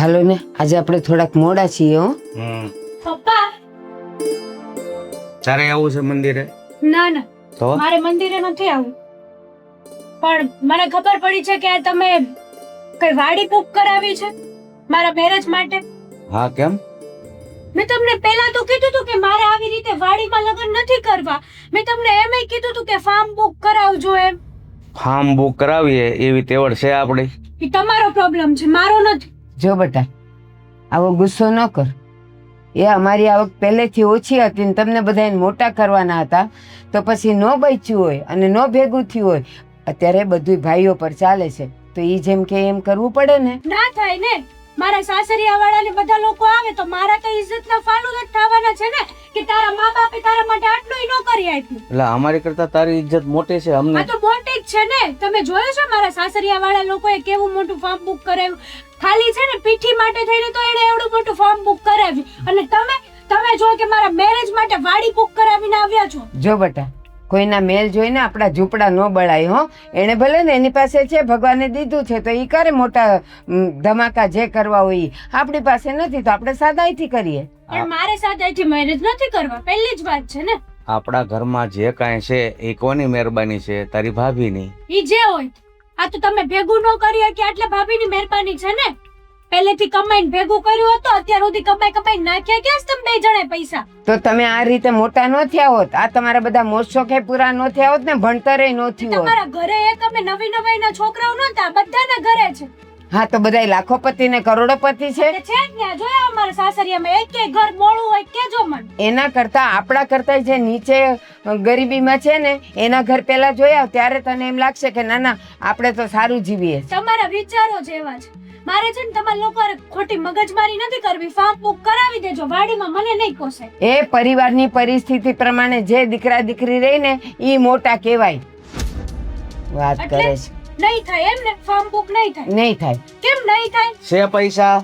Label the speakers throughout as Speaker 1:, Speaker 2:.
Speaker 1: હાલો ને આજે આપણે થોડાક મોડા છીએ હો.
Speaker 2: પપ્પા
Speaker 3: તારે આવું છે મંદિરે?
Speaker 2: ના ના
Speaker 3: તો
Speaker 2: મારે મંદિરે નથી આવવું, પણ મને ખબર પડી છે કે તમે કઈ વાડી બુક કરાવી છે મારા મેરેજ માટે.
Speaker 3: હા, કેમ?
Speaker 2: મેં તમને પહેલા તો કીધું હતું કે મારે આવી રીતે વાડીમાં લગ્ન નથી કરવા. મેં તમને એમય કીધું હતું કે ફાર્મ બુક કરાવજો એમ.
Speaker 3: ફાર્મ બુક કરાવીએ એવી તેવડ છે આપણી?
Speaker 2: એ તમારો પ્રોબ્લેમ છે, મારો નથી.
Speaker 1: જો બેટા આવો ગુસ્સો ન કર. એ અમારી આવક પહેલેથી ઓછી હતી ને તમને બધાને મોટા કરવાના હતા, તો પછી ન બચ્યું હોય અને ન ભેગું થયું હોય. અત્યારે બધું ભાઈઓ પર ચાલે છે તો ઈ જેમ કે એમ કરવું પડે ને.
Speaker 2: ના થાય ને, મારા સાસરિયા વાળા ને બધા લોકો આવે તો મારા તો ઇજ્જતના ફાલુદા થવાના છે ને કે તારા મા બાપે તારા માટે આટલું ન કરી આપ્યું.
Speaker 3: એટલે અમારી કરતા તારી ઇજ્જત મોટી છે અમને.
Speaker 2: આ તો મોટી જ છે ને. તમે જોયો છે મારા સાસરિયા વાળા લોકોએ કેવું મોટું ફોર્મ બુક કરાવ્યું? ખાલી છે ને પીઠી માટે થઈને તો એને એવડું મોટું ફોર્મ બુક કરાવ્યું, અને તમે જો કે મારા મેરેજ માટે વાડી બુક કરાવીને આવ્યા છો.
Speaker 1: જો બેટા કોઈના મેલ જોઈને આપણા ઝૂંપડા ન બળાય હો. એને ભલે ને એની પાસે છે, ભગવાને દીધું છે તો ઈ કરે મોટા ધમાકા જે કરવા હોય. આપણી પાસે નથી તો આપણે સાદાઈથી કરીએ.
Speaker 2: પણ મારે સાદાઈથી મેરેજ નથી કરવા, પહેલી જ વાત છે ને.
Speaker 3: આપણા ઘરમાં જે કાંઈ છે એ કોની મહેરબાની છે? તારી ભાભીની.
Speaker 2: ઈ જે હોય, આ તો તમે ભેગું ન કરી કે એટલે ભાભીની મહેરબાની છે ને. પહેલેથી કમાઈને ભેગું કર્યું હતું, અત્યાર સુધી કમાઈ નાખ્યા ક્યાં તમે બે જણે પૈસા?
Speaker 1: તો તમે આ રીતે મોટા ન થયા હોત, આ તમારા બધા મોજશોખે પૂરા ન થયા હોત ને, ભણતરે ન થયું હોત.
Speaker 2: તમારા ઘરે એક અમે નવી છોકરાઓ નહોતા, બધાના ઘરે છે.
Speaker 1: હા તો બધાય લાખોપતિ ને કરોડોપતિ છે.
Speaker 2: છે જ ને. જોયા અમારા સાસરિયામાં એક ઘર મોળું હોય કેજો મને.
Speaker 1: એના કરતા આપણા કરતા જે નીચે ગરીબીમાં છે ને એના ઘર પેલા જોયા ત્યારે તને એમ લાગશે કે ના ના આપણે તો સારું જીવીએ.
Speaker 2: તમારા વિચારો જ એવા છે. મારે છે ને તમારા લોકો ખોટી મગજમારી નથી કરવી. ફાર્મ બુક કરાવી દેજો, વાડીમાં મને નહીં પોસે.
Speaker 1: એ પરિવારની પરિસ્થિતિ પ્રમાણે જે દીકરા દીકરી રહી ને ઈ મોટા કહેવાય. વાત કરે છે.
Speaker 2: નહીં થાય એમ ને? ફાર્મ બુક નહીં થાય?
Speaker 1: નહીં થાય.
Speaker 2: કેમ નહીં થાય?
Speaker 3: છે પૈસા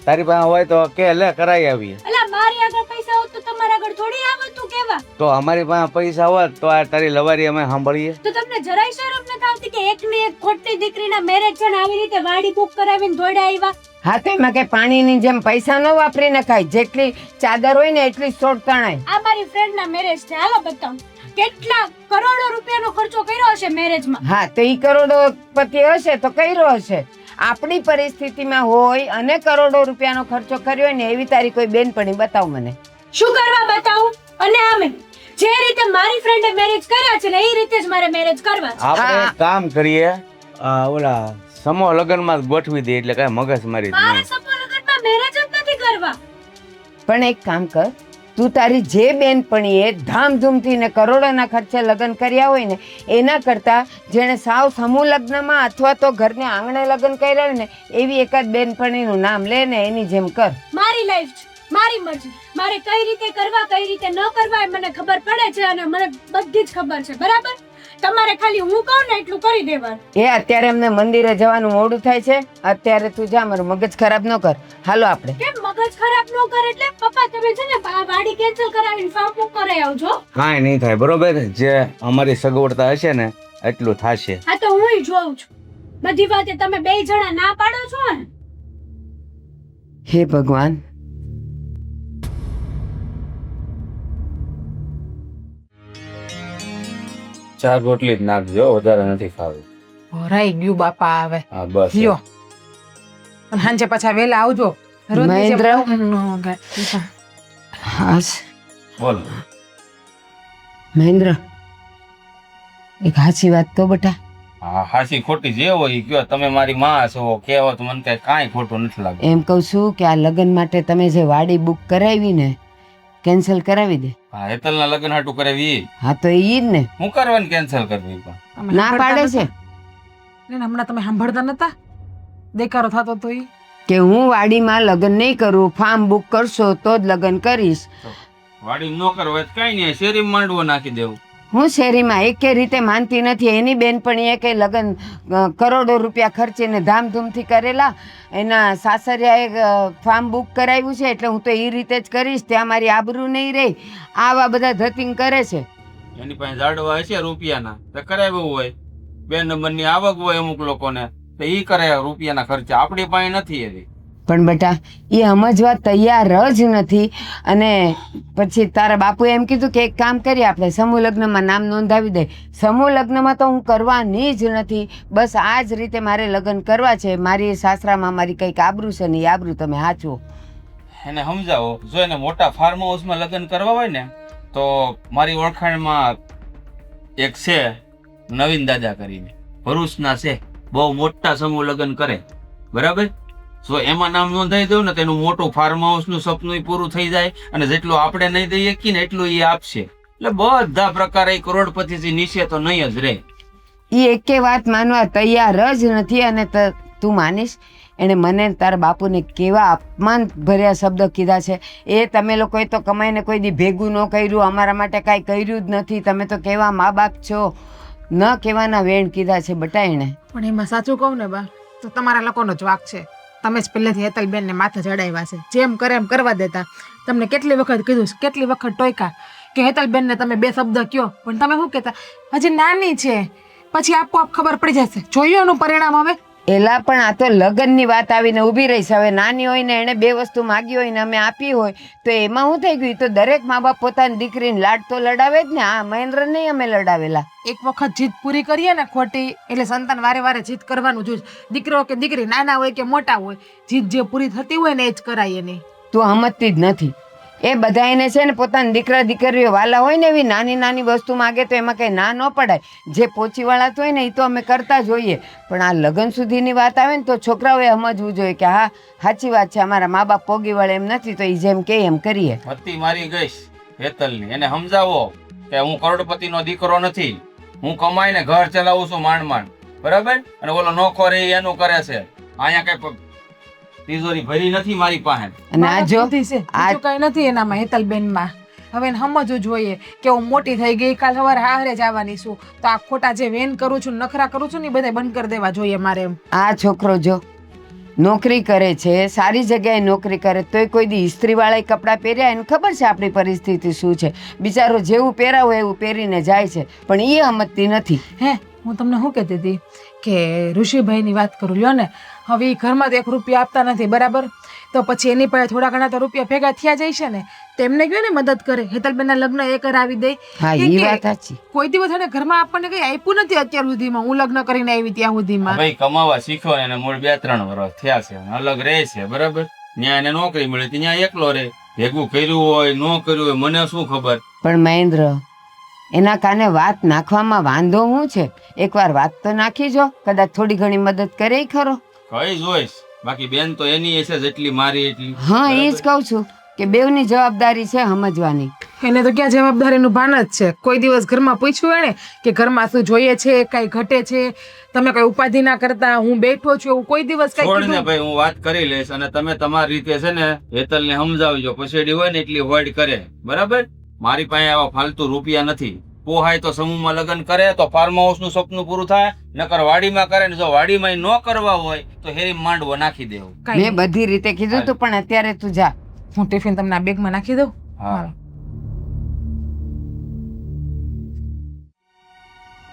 Speaker 3: તારી પાસે હોય તો કે લે કરાવી આવીએ.
Speaker 2: અલા મારી આગળ પૈસા હોત તો તમારા આગળ થોડી આવતું કેવા?
Speaker 3: તો અમારી પાસે પૈસા હોત તો આ તારી લવારી અમે સાંભળીએ.
Speaker 2: તો તમને જરાય શરમ નથી આવતી કે એકની એક ખોટી દીકરીના મેરેજ છે ને આવી રીતે વાડી બુક કરાવીને દોડ્યા આવ્યા?
Speaker 1: હા તો એમાં કઈ પાણીની જેમ પૈસા ન વાપરી નખાય. જેટલી ચાદર હોય ને એટલી સોટ તણાય.
Speaker 2: આ મારી ફ્રેન્ડના મેરેજ છે, હાલો બતાવું. કેટલા કરોડો રૂપિયાનો ખર્ચો કર્યો હશે મેરેજમાં.
Speaker 1: હા તો ઈ કરોડોપતિ હશે તો કર્યો હશે. આપણી પરિસ્થિતિમાં હોય અને કરોડો રૂપિયાનો ખર્ચો કર્યો હોય ને એવી તારી કોઈ બેનપણી બતાવ મને.
Speaker 2: શું કરવા બતાવું? અને આમે જે રીતે મારી ફ્રેન્ડે મેરેજ કર્યા છે ને એ રીતે જ મારે મેરેજ કરવા છે.
Speaker 3: આપણે એક કામ કરીએ, ઓલા સમૂહ લગ્નમાં ગોઠવી દે એટલે કઈ મગજ મારી
Speaker 2: મારે સમૂહ લગ્નમાં મેરેજ જ નથી કરવા.
Speaker 1: પણ એક કામ કર, તું તારી જે બેનપણીએ ધામધૂમથી ને કરોડોના ખર્ચે લગ્ન કર્યા હોય ને એના કરતા જેણે સાવ સમૂહ લગ્નમાં અથવા તો ઘરને આંગણે લગ્ન કર્યા હોય ને એવી એકાદ બેનપણીનું નામ લે ને એની જેમ કર.
Speaker 2: મારી લાઈફ છે, મારી મરજી. મારે કઈ રીતે કરવા કઈ રીતે ન કરવા એ મને ખબર પડે છે અને મને બધી જ ખબર છે, બરાબર? તમારે ખાલી હું કહું ને એટલું કરી દેવાનું.
Speaker 1: એ અત્યારે અમને મંદિરે જવાનું મોડું થાય છે, અત્યારે તું જા, મારું મગજ ખરાબ ન કર. હાલો આપણે.
Speaker 2: કેમ મગજ ખરાબ ન કરે? એટલે પપ્પા તમે છે ને વાડી કેન્સલ કરાવીને ફોર્મ બુક કરાવી આવજો.
Speaker 3: કાંઈ નહીં થાય, બરોબર? જે અમારી સગવડતા હશે ને એટલું થશે.
Speaker 2: હા તો હું જોઉં છું. બધી વાતે તમે બે જણા ના પાડો છો ને.
Speaker 1: હે ભગવાન,
Speaker 3: ચાર રોટલી જ નાખજો, વધારે નથી ખાવું.
Speaker 4: ભરાઈ ગયું બાપા. આવે
Speaker 3: હા બસ.
Speaker 4: લ્યો, અને સાંજે પાછા વેલા આવજો.
Speaker 1: મહેન્દ્ર. હાસ
Speaker 3: બોલ.
Speaker 1: મહેન્દ્ર, એક હાચી વાત તો બેટા.
Speaker 5: હા, હાસી ખોટી જે હોય ઈ કયો. તમે મારી માં છો, કેવો તો મને કાંઈ ખોટું નથી લાગતું.
Speaker 1: એમ કહું છું કે આ લગ્ન માટે તમે જે વાડી બુક કરાવી ને કેન્સલ કરાવી દે.
Speaker 5: હા, હેતલના લગ્ન હાટું કરાવી ઈ.
Speaker 1: હા તો ઈ જ ને.
Speaker 5: હું કરવાની કેન્સલ કરવી પણ?
Speaker 1: ના પાડે છે
Speaker 4: હમણાં તમે સાંભળતા નતા? દેખારો થતો તો ઈ
Speaker 1: કે હું વાડીમાં લગ્ન નહીં કરું, ફાર્મ બુક કરશો તો જ લગ્ન કરીશ.
Speaker 5: વાડી ન કરવા કઈ નહીં, શેરી માંડવો નાખી દેવું.
Speaker 1: હું શેરીમાં એકે રીતે માનતી નથી. એની બેનપણીએ કે લગ્ન કરોડો રૂપિયા ખર્ચીને ધામધૂમથી કરેલા, એના સાસરિયાએ ફાર્મ બુક કરાવ્યું છે એટલે હું તો એ રીતે જ કરીશ. ત્યાં મારી આબરૂ નહીં રહી. આવા બધા ધતિંગ કરે છે.
Speaker 5: એની પાસે જાડવા હશે રૂપિયાના તો કરાવ્યું હોય. 2 નંબરની આવક હોય અમુક લોકોને તો ઈ કરે રૂપિયાના ખર્ચા. આપણી પાસે નથી એવી.
Speaker 1: પણ બેટા એ સમજવા તૈયાર જ નથી. અને પછી તારા બાપુએ એમ કીધું કે એક કામ કરીએ આપણે સમૂહ લગ્નમાં નામ નોંધાવી દે. સમૂહ લગ્નમાં તો હું કરવાની જ નથી. બસ આ જ રીતે મારે લગ્ન કરવા છે. મારી સાસરામાં મારી કંઈક આબરૂ છે ને એ આબરૂ તમે સાચવો.
Speaker 5: એને સમજાવો. જો એને મોટા ફાર્મ હાઉસમાં લગ્ન કરવા હોય ને તો મારી ઓળખાણમાં એક છે નવીન દાદા કરીને, ભરૂચના છે, બહુ મોટા સમૂહ લગ્ન કરે, બરાબર. જો એમાં નામ નોંધાઈ દઉં ને તેનું મોટું ફાર્મ હાઉસ નું સપનું પૂરું થઈ જાય, અને જેટલું આપણે નહીં દઈએ શકીએ ને એટલું એ આપશે. એટલે બધા પ્રકારે કરોડપતિથી નીચે તો નહીં જ રહે.
Speaker 1: એ એકે વાત માનવા તૈયાર જ નથી. અને તું માનીશ એણે મને તારા બાપુને કેવા અપમાન ભર્યા શબ્દો કીધા છે. એ તમે લોકોએ તો કમાઈને કોઈ દી ભેગું ન કર્યું, અમારા માટે કાંઈ કર્યું જ નથી, તમે તો કેવા મા બાપ છો, ન કહેવાના વેણ કીધા છે બટા એણે.
Speaker 4: પણ એમાં સાચું કહું ને બા, તો તમારા લોકોનો જ વાંક છે. તમે જ પહેલેથી હેતલબેનને માથે ચડાવ્યા છે. જેમ કરે એમ કરવા દેતા. તમને કેટલી વખત કીધું, કેટલી વખત ટોયકા કે હેતલબેનને તમે 2 શબ્દ કયો, પણ તમે શું કહેતા, હજી નાની છે, પછી આપોઆપ ખબર પડી જશે. જોયું એનું પરિણામ હવે.
Speaker 1: એલા પણ આ તો લગ્નની વાત આવીને ઊભી રહીશ. હવે નાની હોય ને એણે 2 વસ્તુ માગી હોય ને અમે આપી હોય તો એમાં શું થઈ ગયું? તો દરેક મા બાપ પોતાની દીકરીને લાડ તો લડાવે જ ને. હા, મહેન્દ્ર નહીં અમે લડાવેલા.
Speaker 4: એક વખત જીત પૂરી કરીએ ને ખોટી, એટલે સંતાન વારે વારે જીત કરવાનું જોઈએ. દીકરો કે દીકરી નાના હોય કે મોટા હોય, જીત જે પૂરી થતી હોય ને એ જ કરાય નહીં.
Speaker 1: તું સમજતી જ નથી. એ બધાને છે ને પોતાની દીકરા દીકરીઓ વાલા હોય ને એવી નાની નાની વસ્તુ માગે તો એમાં કંઈ ના ન પડાય. જે પોચીવાળા હોય ને એ તો અમે કરતા જોઈએ. પણ આ લગ્ન સુધીની વાત આવે ને તો છોકરાઓએ સમજવું જોઈએ કે હા સાચી વાત છે, અમારા મા બાપ પોગી વળે એમ નથી તો એ જેમ કે એમ કરીએ.
Speaker 5: હતી મારી ગઈશ હેતલની, એને સમજાવો કે હું કરોડપતિનો દીકરો નથી, હું કમાઈને ઘર ચલાવું છું માંડ માંડ, બરાબર. અને ઓલો નોખો રે એનું કરે છે. અહીંયા કઈ તિજોરી ભરી નથી મારી પાસે.
Speaker 1: અને આ જો
Speaker 4: બીજું કઈ નથી એનામાં હેતલબેનમાં. હવે એને સમજવું જોઈએ કે હું મોટી થઈ ગઈ, કાલ સવારે હારે જવાની છું, તો આ ખોટા જે વેન કરું છું, નખરા કરું છું ને એ બધા બંધ કરી દેવા જોઈએ મારે. એમ
Speaker 1: આ છોકરો જો નોકરી કરે છે, સારી જગ્યાએ નોકરી કરે, તોય કોઈ દી ઇસ્ત્રીવાળા કપડાં પહેર્યા, એને ખબર છે આપણી પરિસ્થિતિ શું છે. બિચારો જેવું પહેરાવો એવું પહેરીને જાય છે, પણ એ સમજતી નથી.
Speaker 4: હે, હું તમને શું કહેતી હતી કે ઋષિભાઈની વાત કરું લ્યો ને, હવે એ ઘરમાં તો 1 રૂપિયા આપતા નથી, બરાબર. તો પછી એની પાસે થોડા ઘણા તો રૂપિયા ભેગા થયા જાય છે ને, તેમને ગયો ને મદદ કરે. હેતલબેનના લગ્ન એ કરાવી દે.
Speaker 1: હા, એ વાત સાચી.
Speaker 4: કોઈ દિવસ એને ઘરમાં આપણને કઈ આપ્યું નથી અત્યાર સુધીમાં. હું લગ્ન કરીને આવી ત્યાં સુધીમાં.
Speaker 5: ભાઈ કમાવા શીખ્યો ને એને મૂળ 2-3 વર્ષ થયા છે, અલગ રહે છે, બરાબર. ત્યાં એને નોકરી મળી ત્યાં એકલો રહે. ભેગું કર્યું હોય ન કર્યું હોય મને શું ખબર.
Speaker 1: પણ મહેન્દ્ર, એના કાને વાત નાખવામાં વાંધો શું છે? એકવાર વાત તો નાખી જો, કદાચ થોડી ઘણી મદદ કરે ખરો.
Speaker 5: કઈ જોઈશ, બાકી બેન તો એની હશે જેટલી મારી એટલી.
Speaker 1: હા, એ જ કહું છું કે બેવની જવાબદારી છે સમજવાની.
Speaker 4: એને તો ક્યાં જવાબદારીનું ભાન જ છે. કોઈ દિવસ ઘરમાં પૂછ્યું એને કે ઘરમાં શું જોઈએ છે, કઈ ઘટે છે, તમે કઈ ઉપાધિ ના કરતા, હું બેઠો છું, એવું કોઈ દિવસ કઈ
Speaker 5: છોડ ને ભાઈ, હું વાત કરી લઈશ અને તમે તમારી રીતે છે ને હેતલને સમજાવજો. પછેડી હોય ને એટલી હોડ કરે, બરાબર. મારી પાસે આવા ફાલતુ રૂપિયા નથી. પોહાય તો સમૂહમાં લગ્ન કરે તો ફાર્મ હાઉસ નું સપનું પૂરું થાય, નકર વાડીમાં કરે ને જો વાડીમાં ન કરવા હોય તો હેરી માંડવો નાખી દેવું.
Speaker 1: મેં બધી રીતે કીધું તું, પણ અત્યારે તું જા.
Speaker 4: હું ટિફિન તમને આ બેગમાં નાખી દઉં.
Speaker 5: હા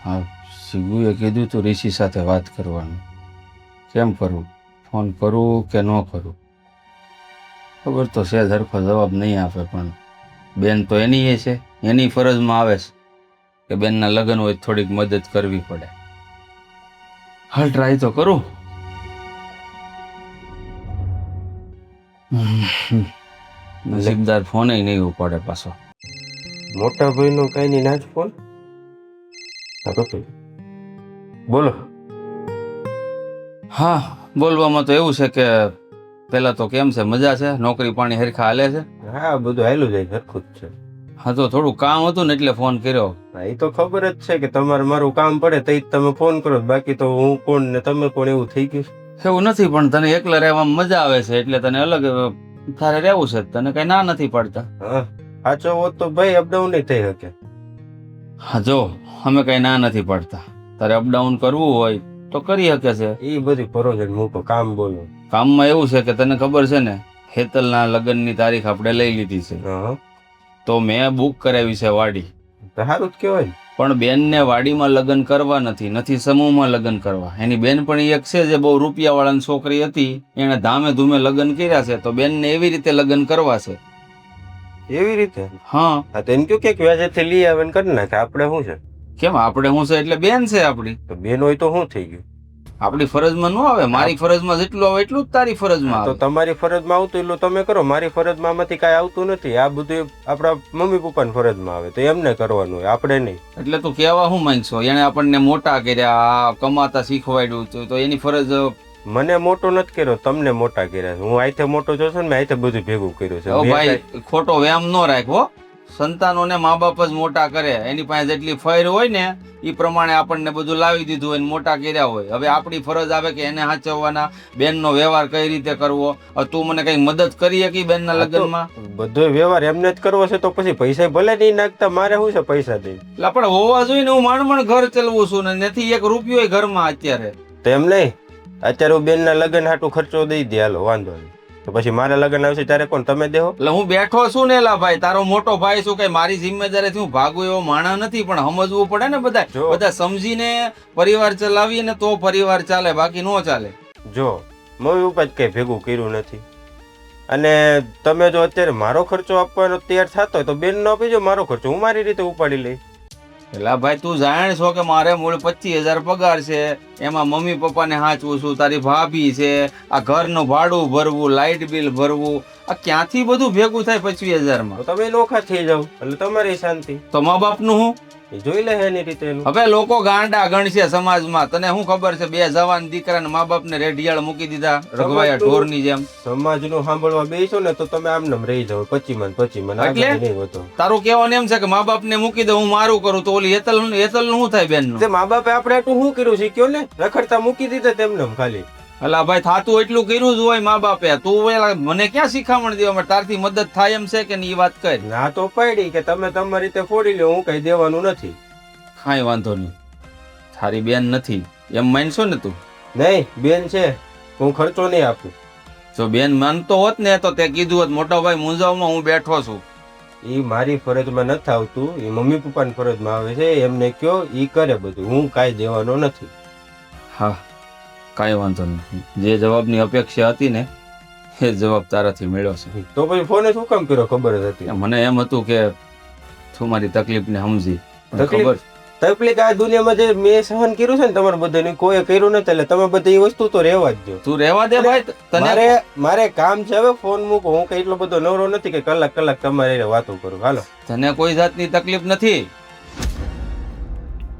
Speaker 5: હા, શિવુએ કીધું તું ઋષિ સાથે વાત કરવાનું. કેમ કરું, ફોન કરું કે ન કરું? ખબર તો છે સરખો જવાબ નહીં આપે, પણ બેન તો એની એ છે, એની ફરજમાં આવે છે કે બેનના લગ્ન હોય થોડીક મદદ કરવી પડે. હાલ ટ્રાય તો કરું. નસીબદાર ફોન નહીં ઉપાડે પાછો.
Speaker 6: મોટા ભાઈનો કઈ નહીં નાચ ફોન. બોલો.
Speaker 5: હા, બોલવામાં તો એવું છે કે પેલા તો કેમ છે, મજા છે, નોકરી પાણી હરખા હાલે છે?
Speaker 6: હા, બધું હાલું જાય, સરખું જ છે.
Speaker 5: હા, તો થોડું કામ હતું ને એટલે ફોન કર્યો.
Speaker 6: એ તો ખબર જ છે કે તમારે મારું કામ પડે તો તમે ફોન કરો, બાકી તો હું કોણ ને તમે કોણ એવું થઈ ગયું.
Speaker 5: એવું નથી, પણ તને એકલા રહેવામાં મજા આવે છે એટલે તને અલગ તારે રહેવું છે, તને કઈ ના નથી પડતા.
Speaker 6: હા, સાચો હોત તો ભાઈ અપડાઉન નહીં થઈ શકે.
Speaker 5: હા, જો અમે કઈ ના નથી પડતા. તારે અપડાઉન કરવું હોય તો કરી શકે છે.
Speaker 6: એ બધી પરોજન મૂકો, કામ બોલો.
Speaker 5: કામમાં એવું છે કે તને ખબર છે ને હેતલના લગ્નની તારીખ આપણે લઈ લીધી છે,
Speaker 6: હા,
Speaker 5: તો મેં બુક કરાવી છે વાડી.
Speaker 6: તો સારું જ કહેવાય.
Speaker 5: પણ બેનને વાડીમાં લગ્ન કરવા નથી સમૂહમાં લગ્ન કરવા. એની બેન પણ એક છે જે બહુ રૂપિયાવાળાની છોકરી હતી, એણે ધામે ધૂમે લગ્ન કર્યા છે, તો બેનને એવી રીતે લગ્ન કરવા છે.
Speaker 6: એવી રીતે?
Speaker 5: હા.
Speaker 6: હા તો એને કયો કે વ્યાજેથી લઈ આવે ને કરી નાખે, આપણે શું છે?
Speaker 5: કેમ આપણે શું છે એટલે બેન છે આપણી.
Speaker 6: તો બેન હોય તો શું થઈ ગયું?
Speaker 5: આપણી ફરજમાં ન આવે. મારી ફરજમાં જેટલું આવે એટલું જ તારી ફરજમાં
Speaker 6: તો
Speaker 5: આવે.
Speaker 6: તમારી ફરજમાં આવતું એટલું તમે કરો, મારી ફરજમાં આમાંથી કાંઈ આવતું નથી. આ બધું આપણા મમ્મી પપ્પાની ફરજમાં આવે તો એમને કરવાનું હોય, આપણે નહીં.
Speaker 5: એટલે તું કહેવા શું માંગશો? એને આપણને મોટા કર્યા, કમાતા શીખવાડ્યું, તો એની ફરજ.
Speaker 6: મને મોટો નથી કર્યો, તમને મોટા કર્યા છે. હું આઈથે મોટો જોશો ને, મેં આઈથે બધું ભેગું કર્યું છે.
Speaker 5: ઓ
Speaker 6: મેં
Speaker 5: ભાઈ,
Speaker 6: કાંઈ-
Speaker 5: ખોટો વ્યામ ન રાખવો. સંતાનોને મા બાપ જ મોટા કરે. એની પાસે જેટલી ફૈર હોય ને એ પ્રમાણે આપણને બધું લાવી દીધું હોય ને મોટા કર્યા હોય. હવે આપણી ફરજ આવે કે એને સાચવવાના, બેનનો વ્યવહાર કઈ રીતે કરવો. હવે તું મને કઈ મદદ કરી શકી બેનના લગ્નમાં?
Speaker 6: બધો વ્યવહાર એમને જ કરવો છે તો પછી પૈસા ભલે નહીં નાખતા, મારે શું છે પૈસા દઈ?
Speaker 5: એટલે પણ હોવા જોઈએ ને. હું માંડ ઘર ચલવું છું ને નથી એક રૂપિયો ઘરમાં અત્યારે.
Speaker 6: તો એમ નહીં, અત્યારે હું બેનના લગ્ન હાટું ખર્ચો દઈ દે, હાલો વાંધો નહીં. તો પછી મારા લગ્ન આવશે ત્યારે કોણ, તમે દેહો?
Speaker 5: એટલે હું બેઠો છું ને લા ભાઈ, તારો મોટો ભાઈ છું, કઈ મારી જિમ્મેદારીથી હું ભાગું એવો માણસ નથી. પણ સમજવું પડે ને બધા.
Speaker 6: જો.
Speaker 5: બધા સમજીને પરિવાર ચલાવીએ ને તો પરિવાર ચાલે, બાકી નો ચાલે.
Speaker 6: જો મમ્મી પપ્પા જ કઈ ભેગું કર્યું નથી, અને તમે જો અત્યારે મારો ખર્ચો આપવાનો તૈયાર થતો હોય તો બેન નો આપીજો, મારો ખર્ચો હું મારી રીતે ઉપાડી લઈ.
Speaker 5: એટલે ભાઈ તું જાણ છો કે મારે મૂળ 25,000 પગાર છે, એમાં મમ્મી પપ્પાને હાચવું છું, તારી ભાભી છે, આ ઘરનું ભાડું ભરવું, લાઇટ બિલ ભરવું, આ ક્યાંથી બધું ભેગું થાય 25,000 માં?
Speaker 6: તો તમે નોખા થઈ જાવ એટલે તમારી શાંતિ.
Speaker 5: તો મા બાપનું હું?
Speaker 6: એ જોઈ લે એની રીતે એનું.
Speaker 5: હવે લોકો ગાંડા ગણશે સમાજમાં. તને શું ખબર છે? બે જવાન દીકરાને મા બાપને રેઢિયાળ મૂકી દીધા રઘવાયા ઢોરની જેમ.
Speaker 6: સમાજનું સાંભળવા બેસો ને તો તમે આમ નામ રહી જાવ, 25 આગળ
Speaker 5: એટલે?
Speaker 6: નહીં વધો.
Speaker 5: તારું કહેવાનું એમ છે કે મા બાપને મૂકી દે, હું મારું કરું, તો ઓલી હેતલ નું શું થાય બેન
Speaker 6: તે મા બાપે આપણે આટલું શું કર્યું છે કયો ને? રખડતા મૂકી દીધા તેમને આમ ખાલી.
Speaker 5: અલા ભાઈ, થાતું એટલું કર્યું જ હોય મા બાપે. તું પેલા મને ક્યાં શીખામણ દેવા? તારથી મદદ થાય એમ છે કે નહીં? એ વાત કર.
Speaker 6: ના તો પડી કે તમે તમારી રીતે ફોડી લો, હું કઈ દેવાનું નથી.
Speaker 5: કાંઈ વાંધો નહીં. તારી બેન નથી એમ માનશો ને તું?
Speaker 6: નહીં, બેન છે, હું ખર્ચો નહીં આપું.
Speaker 5: જો બેન માનતો હોત ને તો તે કીધું હોત, મોટા ભાઈ મૂંઝાવમાં હું બેઠો છું.
Speaker 6: એ મારી ફરજમાં નથી આવતું, એ મમ્મી પપ્પાની ફરજમાં આવે છે. એમને કયો ઈ કરે બધું, હું કાંઈ દેવાનો નથી.
Speaker 5: હા, કાંઈ વાંધો નહીં. જે જવાબની અપેક્ષા હતી ને એ જવાબ તારાથી મળ્યો છે.
Speaker 6: તો પછી ફોન શું કામ કર્યો? ખબર જ હતી.
Speaker 5: મને એમ હતું કે તું મારી તકલીફને સમજી. પણ
Speaker 6: તકલીફ?
Speaker 5: ખબર
Speaker 6: તકલીફ આ દુનિયામાં જે મેં સહન કર્યું છે ને તમારે બધાને, કોઈ કર્યું નથી. એટલે તમે બધા એ વસ્તુ તો રહેવા જ દો.
Speaker 5: તું રહેવા દે ભાઈ. તને
Speaker 6: મારે કામ છે, હવે ફોન મૂકો. હું કઈ એટલો બધો નવરો નથી કે કલાક તમારે હારે વાતો કરું. હાલો.
Speaker 5: તને કોઈ જાતની તકલીફ નથી.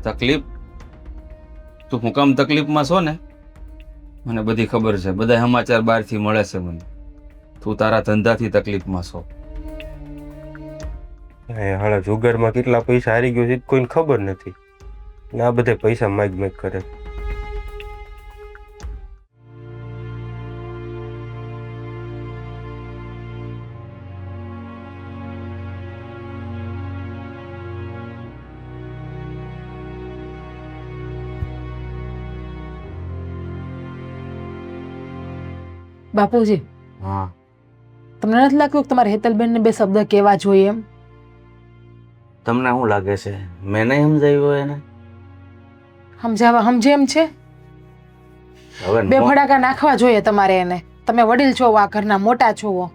Speaker 5: તકલીફ તું હું કામ તકલીફમાં છો ને મને બધી ખબર છે. બધા સમાચાર બહારથી મળે છે મને. તું તારા ધંધાથી તકલીફમાં છો.
Speaker 6: હાલા જુગારમાં કેટલા પૈસા હારી ગયો છે કોઈને ખબર નથી, ને આ બધા પૈસા માગ કરે.
Speaker 4: બાપુજી,
Speaker 3: હા,
Speaker 4: તમને નથી લાગતું કે તમારે હેતલબેનને બે શબ્દ કહેવા જોઈએ એમ?
Speaker 3: તમને શું લાગે છે મેં નહીં સમજાવ્યું એને?
Speaker 4: સમજે એમ છે?
Speaker 3: હવે
Speaker 4: બે
Speaker 3: નો-
Speaker 4: ફડાકા નાખવા જોઈએ તમારે એને. તમે વડીલ છો, આ ઘરના મોટા છો.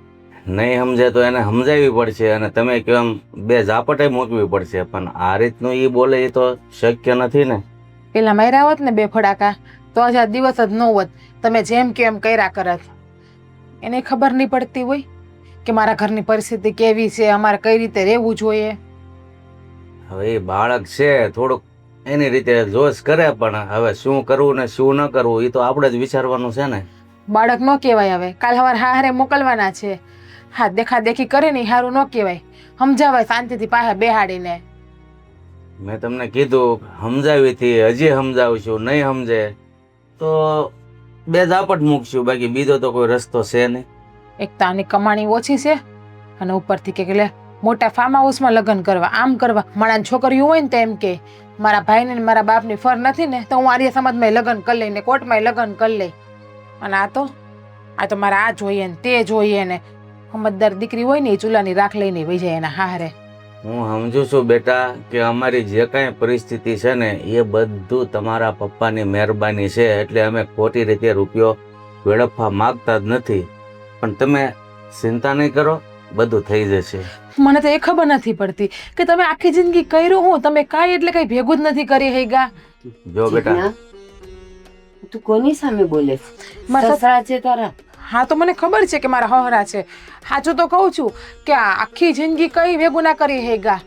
Speaker 3: નહીં સમજે તો એને સમજાવવી પડશે, અને તમે કહો એમ બે ઝાપટે મૂકવી પડશે. પણ આ રીતનું એ બોલે એ તો શક્ય નથી ને.
Speaker 4: પેલા માર્યા હોત ને બે ફડાકા તો આજે આ દિવસ જ ન હોત. તમે જેમ કે એમ કર્યા કરત. એને ખબર નહીં પડતી હોય કે મારા ઘરની પરિસ્થિતિ કેવી છે, અમારે કઈ રીતે રહેવું જોઈએ.
Speaker 3: હવે એ બાળક છે, થોડુંક એની રીતે જોશ કરે, પણ હવે શું કરવું ને શું ન કરવું એ તો આપણે જ વિચારવાનું છે ને.
Speaker 4: બાળક ન કહેવાય. હવે કાલ સવાર હારે મોકલવાના છે. હા, દેખાદેખી કરે ને હારું ન કહેવાય. સમજાવાય શાંતિથી પાછા બેહાડીને.
Speaker 3: મેં તમને કીધું સમજાવી હતી, હજી સમજાવું છું. નહીં સમજે તો બે ઝાપટ મૂકશું, બાકી બીજો તો કોઈ રસ્તો છે નહીં.
Speaker 4: એક તો આની કમાણી ઓછી છે, અને ઉપરથી કે લે મોટા ફાર્મ હાઉસમાં લગ્ન કરવા, આમ કરવા. મારા છોકરીઓ હોય ને તો એમ કે મારા ભાઈને ને મારા બાપની ફર નથી ને તો હું આર્ય સમાજમાં લગ્ન કરી લઈ ને કોર્ટમાં લગ્ન કરી લઈ. અને આ તો મારે આ જોઈએ ને તે જોઈએ ને. સમજદાર દીકરી હોય ને એ ચૂલાની રાખ લઈને વહી જાય એના હારે.
Speaker 3: હું સમજુ છું બેટા કે અમારી જે કાંઈ પરિસ્થિતિ છે ને એ બધું તમારા પપ્પાની મહેરબાની છે, એટલે અમે ખોટી રીતે રૂપિયો વેડફવા માગતા જ નથી. પણ તમે ચિંતા નહીં કરો, બધું થઈ જશે.
Speaker 4: મને તો એ ખબર નથી પડતી કે તમે આખી જિંદગી કર્યું હું, તમે કાંઈ એટલે કઈ ભેગું જ નથી કરી હેગા.
Speaker 3: જો બેટા,
Speaker 1: જીજ્ઞા, તું કોની સામે બોલે છે?
Speaker 4: મારા
Speaker 1: સસરા છે તારા?
Speaker 4: હા તો મને ખબર છે કે મારા હહરા છે. સાચું તો કહું છું કે આ આખી જિંદગી કઈ ભેગું ના કરી હેગા.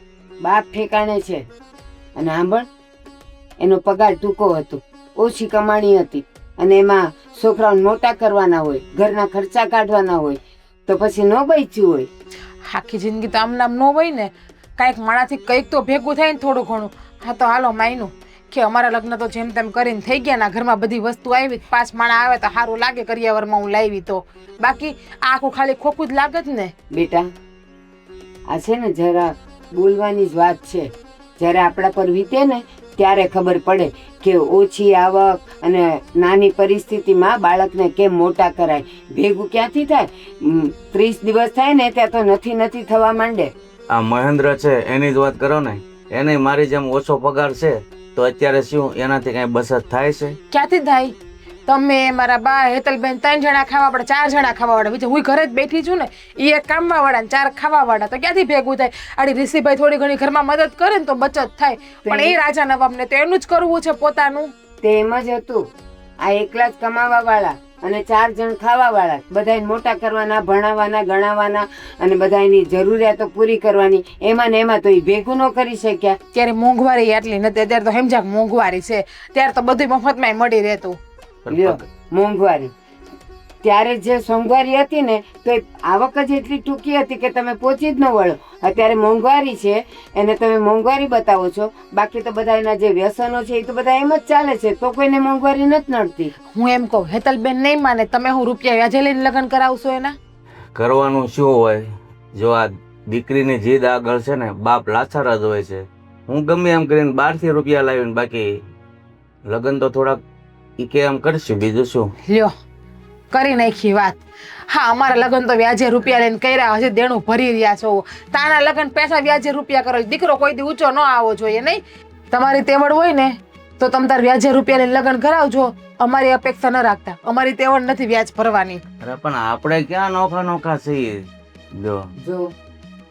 Speaker 1: બાપ ઠેકાણે છે. અને સાંભળ, એનો પગાર ટૂંકો હતો, ઓછી કમાણી હતી, અને એમાં છોકરાઓને મોટા કરવાના હોય, ઘરના ખર્ચા કાઢવાના હોય, તો પછી ન બચ્યું હોય.
Speaker 4: આખી જિંદગી તો આમ નામ ન હોય ને, કાંઈક માણાથી કંઈક તો ભેગું થાય ને થોડું ઘણું. હા તો હાલો માયનું કે અમારા લગ્ન તો જેમ તેમ કરીને થઈ ગયા ના, ઘરમાં બધી વસ્તુ આવી, 5 માણા આવે તો સારું લાગે, કરિયાવરમાં હું લાવી તો. બાકી આ આખું ખાલી ખોખું જ લાગે જ ને.
Speaker 1: બેટા, આ છે ને જરા બોલવાની જ વાત છે. જ્યારે આપણા પર વીતે ને ત્યારે ખબર પડે કે ઓછી આવક અને નાની પરિસ્થિતિમાં બાળકને કેમ મોટા કરાય. ભેગું ક્યાંથી થાય? 30 દિવસ થાય ને ત્યાં તો નથી થવા માંડે.
Speaker 3: આ મહેન્દ્ર છે એની જ વાત કરો ને, એને મારી જેમ ઓછો પગાર છે તો અત્યારે શું એનાથી કાંઈ બચત થાય છે?
Speaker 4: ક્યાંથી થાય? તમે, મારા બા, હેતલબેન 3 જણા ખાવા વાળા, 4 જણા ખાવા વાળા, બીજું હું ઘરે જ બેઠી છું ને, એ એક કામવા વાળા ને 4 ખાવા વાળા, તો ક્યાંથી ભેગું થાય? આડી ઋષિભાઈ થોડી ઘણી ઘરમાં મદદ કરે ને તો બચત થાય, પણ એ રાજા નવાબને તો એનું જ કરવું છે પોતાનું.
Speaker 1: તે એમ જ હતું. આ એકલા જ કમાવા વાળા અને 4 જણ ખાવા વાળા, બધાને મોટા કરવાના, ભણાવવાના, ગણાવવાના અને બધાની જરૂરિયાતો પૂરી કરવાની, એમાં ને એમાં તો એ ભેગું ન કરી શક્યા.
Speaker 4: ત્યારે મોંઘવારી એટલી નથી, અત્યારે તો સમજાક મોંઘવારી છે, ત્યારે તો બધું મફતમાં મળી રહેતું.
Speaker 1: લ્યો, મોંઘવારી ત્યારે જે સોંઘવારી હતી ને તો એ આવક જ એટલી ટૂંકી હતી કે તમે પહોંચી જ ન વળો. અત્યારે મોંઘવારી છે એને તમે મોંઘવારી બતાવો છો, બાકી તો બધા એના જે વ્યસનો છે એ તો બધા એમ જ ચાલે છે, તો કોઈને મોંઘવારી નથી નડતી.
Speaker 4: હું એમ કહું, હેતલબેન નહીં માને, તમે હું રૂપિયા વ્યાજે લઈને લગ્ન કરાવશો એના?
Speaker 3: કરવાનું શું હોય? જો આ દીકરીની જીદ આગળ છે ને બાપ લાચાર જ હોય છે. હું ગમે એમ કરીને 12થી રૂપિયા લાવીને બાકી લગ્ન તો થોડાક ઈ કે એમ કરશું, બીજું શું.
Speaker 4: લ્યો, કરી નાખી વાત. હા, અમારા લગ્ન તો વ્યાજે રૂપિયા લઈને કર્યા, હજી દેણું ભરી રહ્યા છો. તાના લગ્ન પૈસા વ્યાજે રૂપિયા કરો, દીકરો કોઈ દી ઊંચો ન આવો જોઈએ. નહીં, તમારી તેવડ હોય ને તો તમે તાર વ્યાજે રૂપિયા લઈને લગ્ન કરાવજો, અમારી અપેક્ષા ન રાખતા. અમારી તેવડ નથી વ્યાજ ભરવાની.
Speaker 3: અરે પણ આપણે ક્યાં નોખા છીએ? જો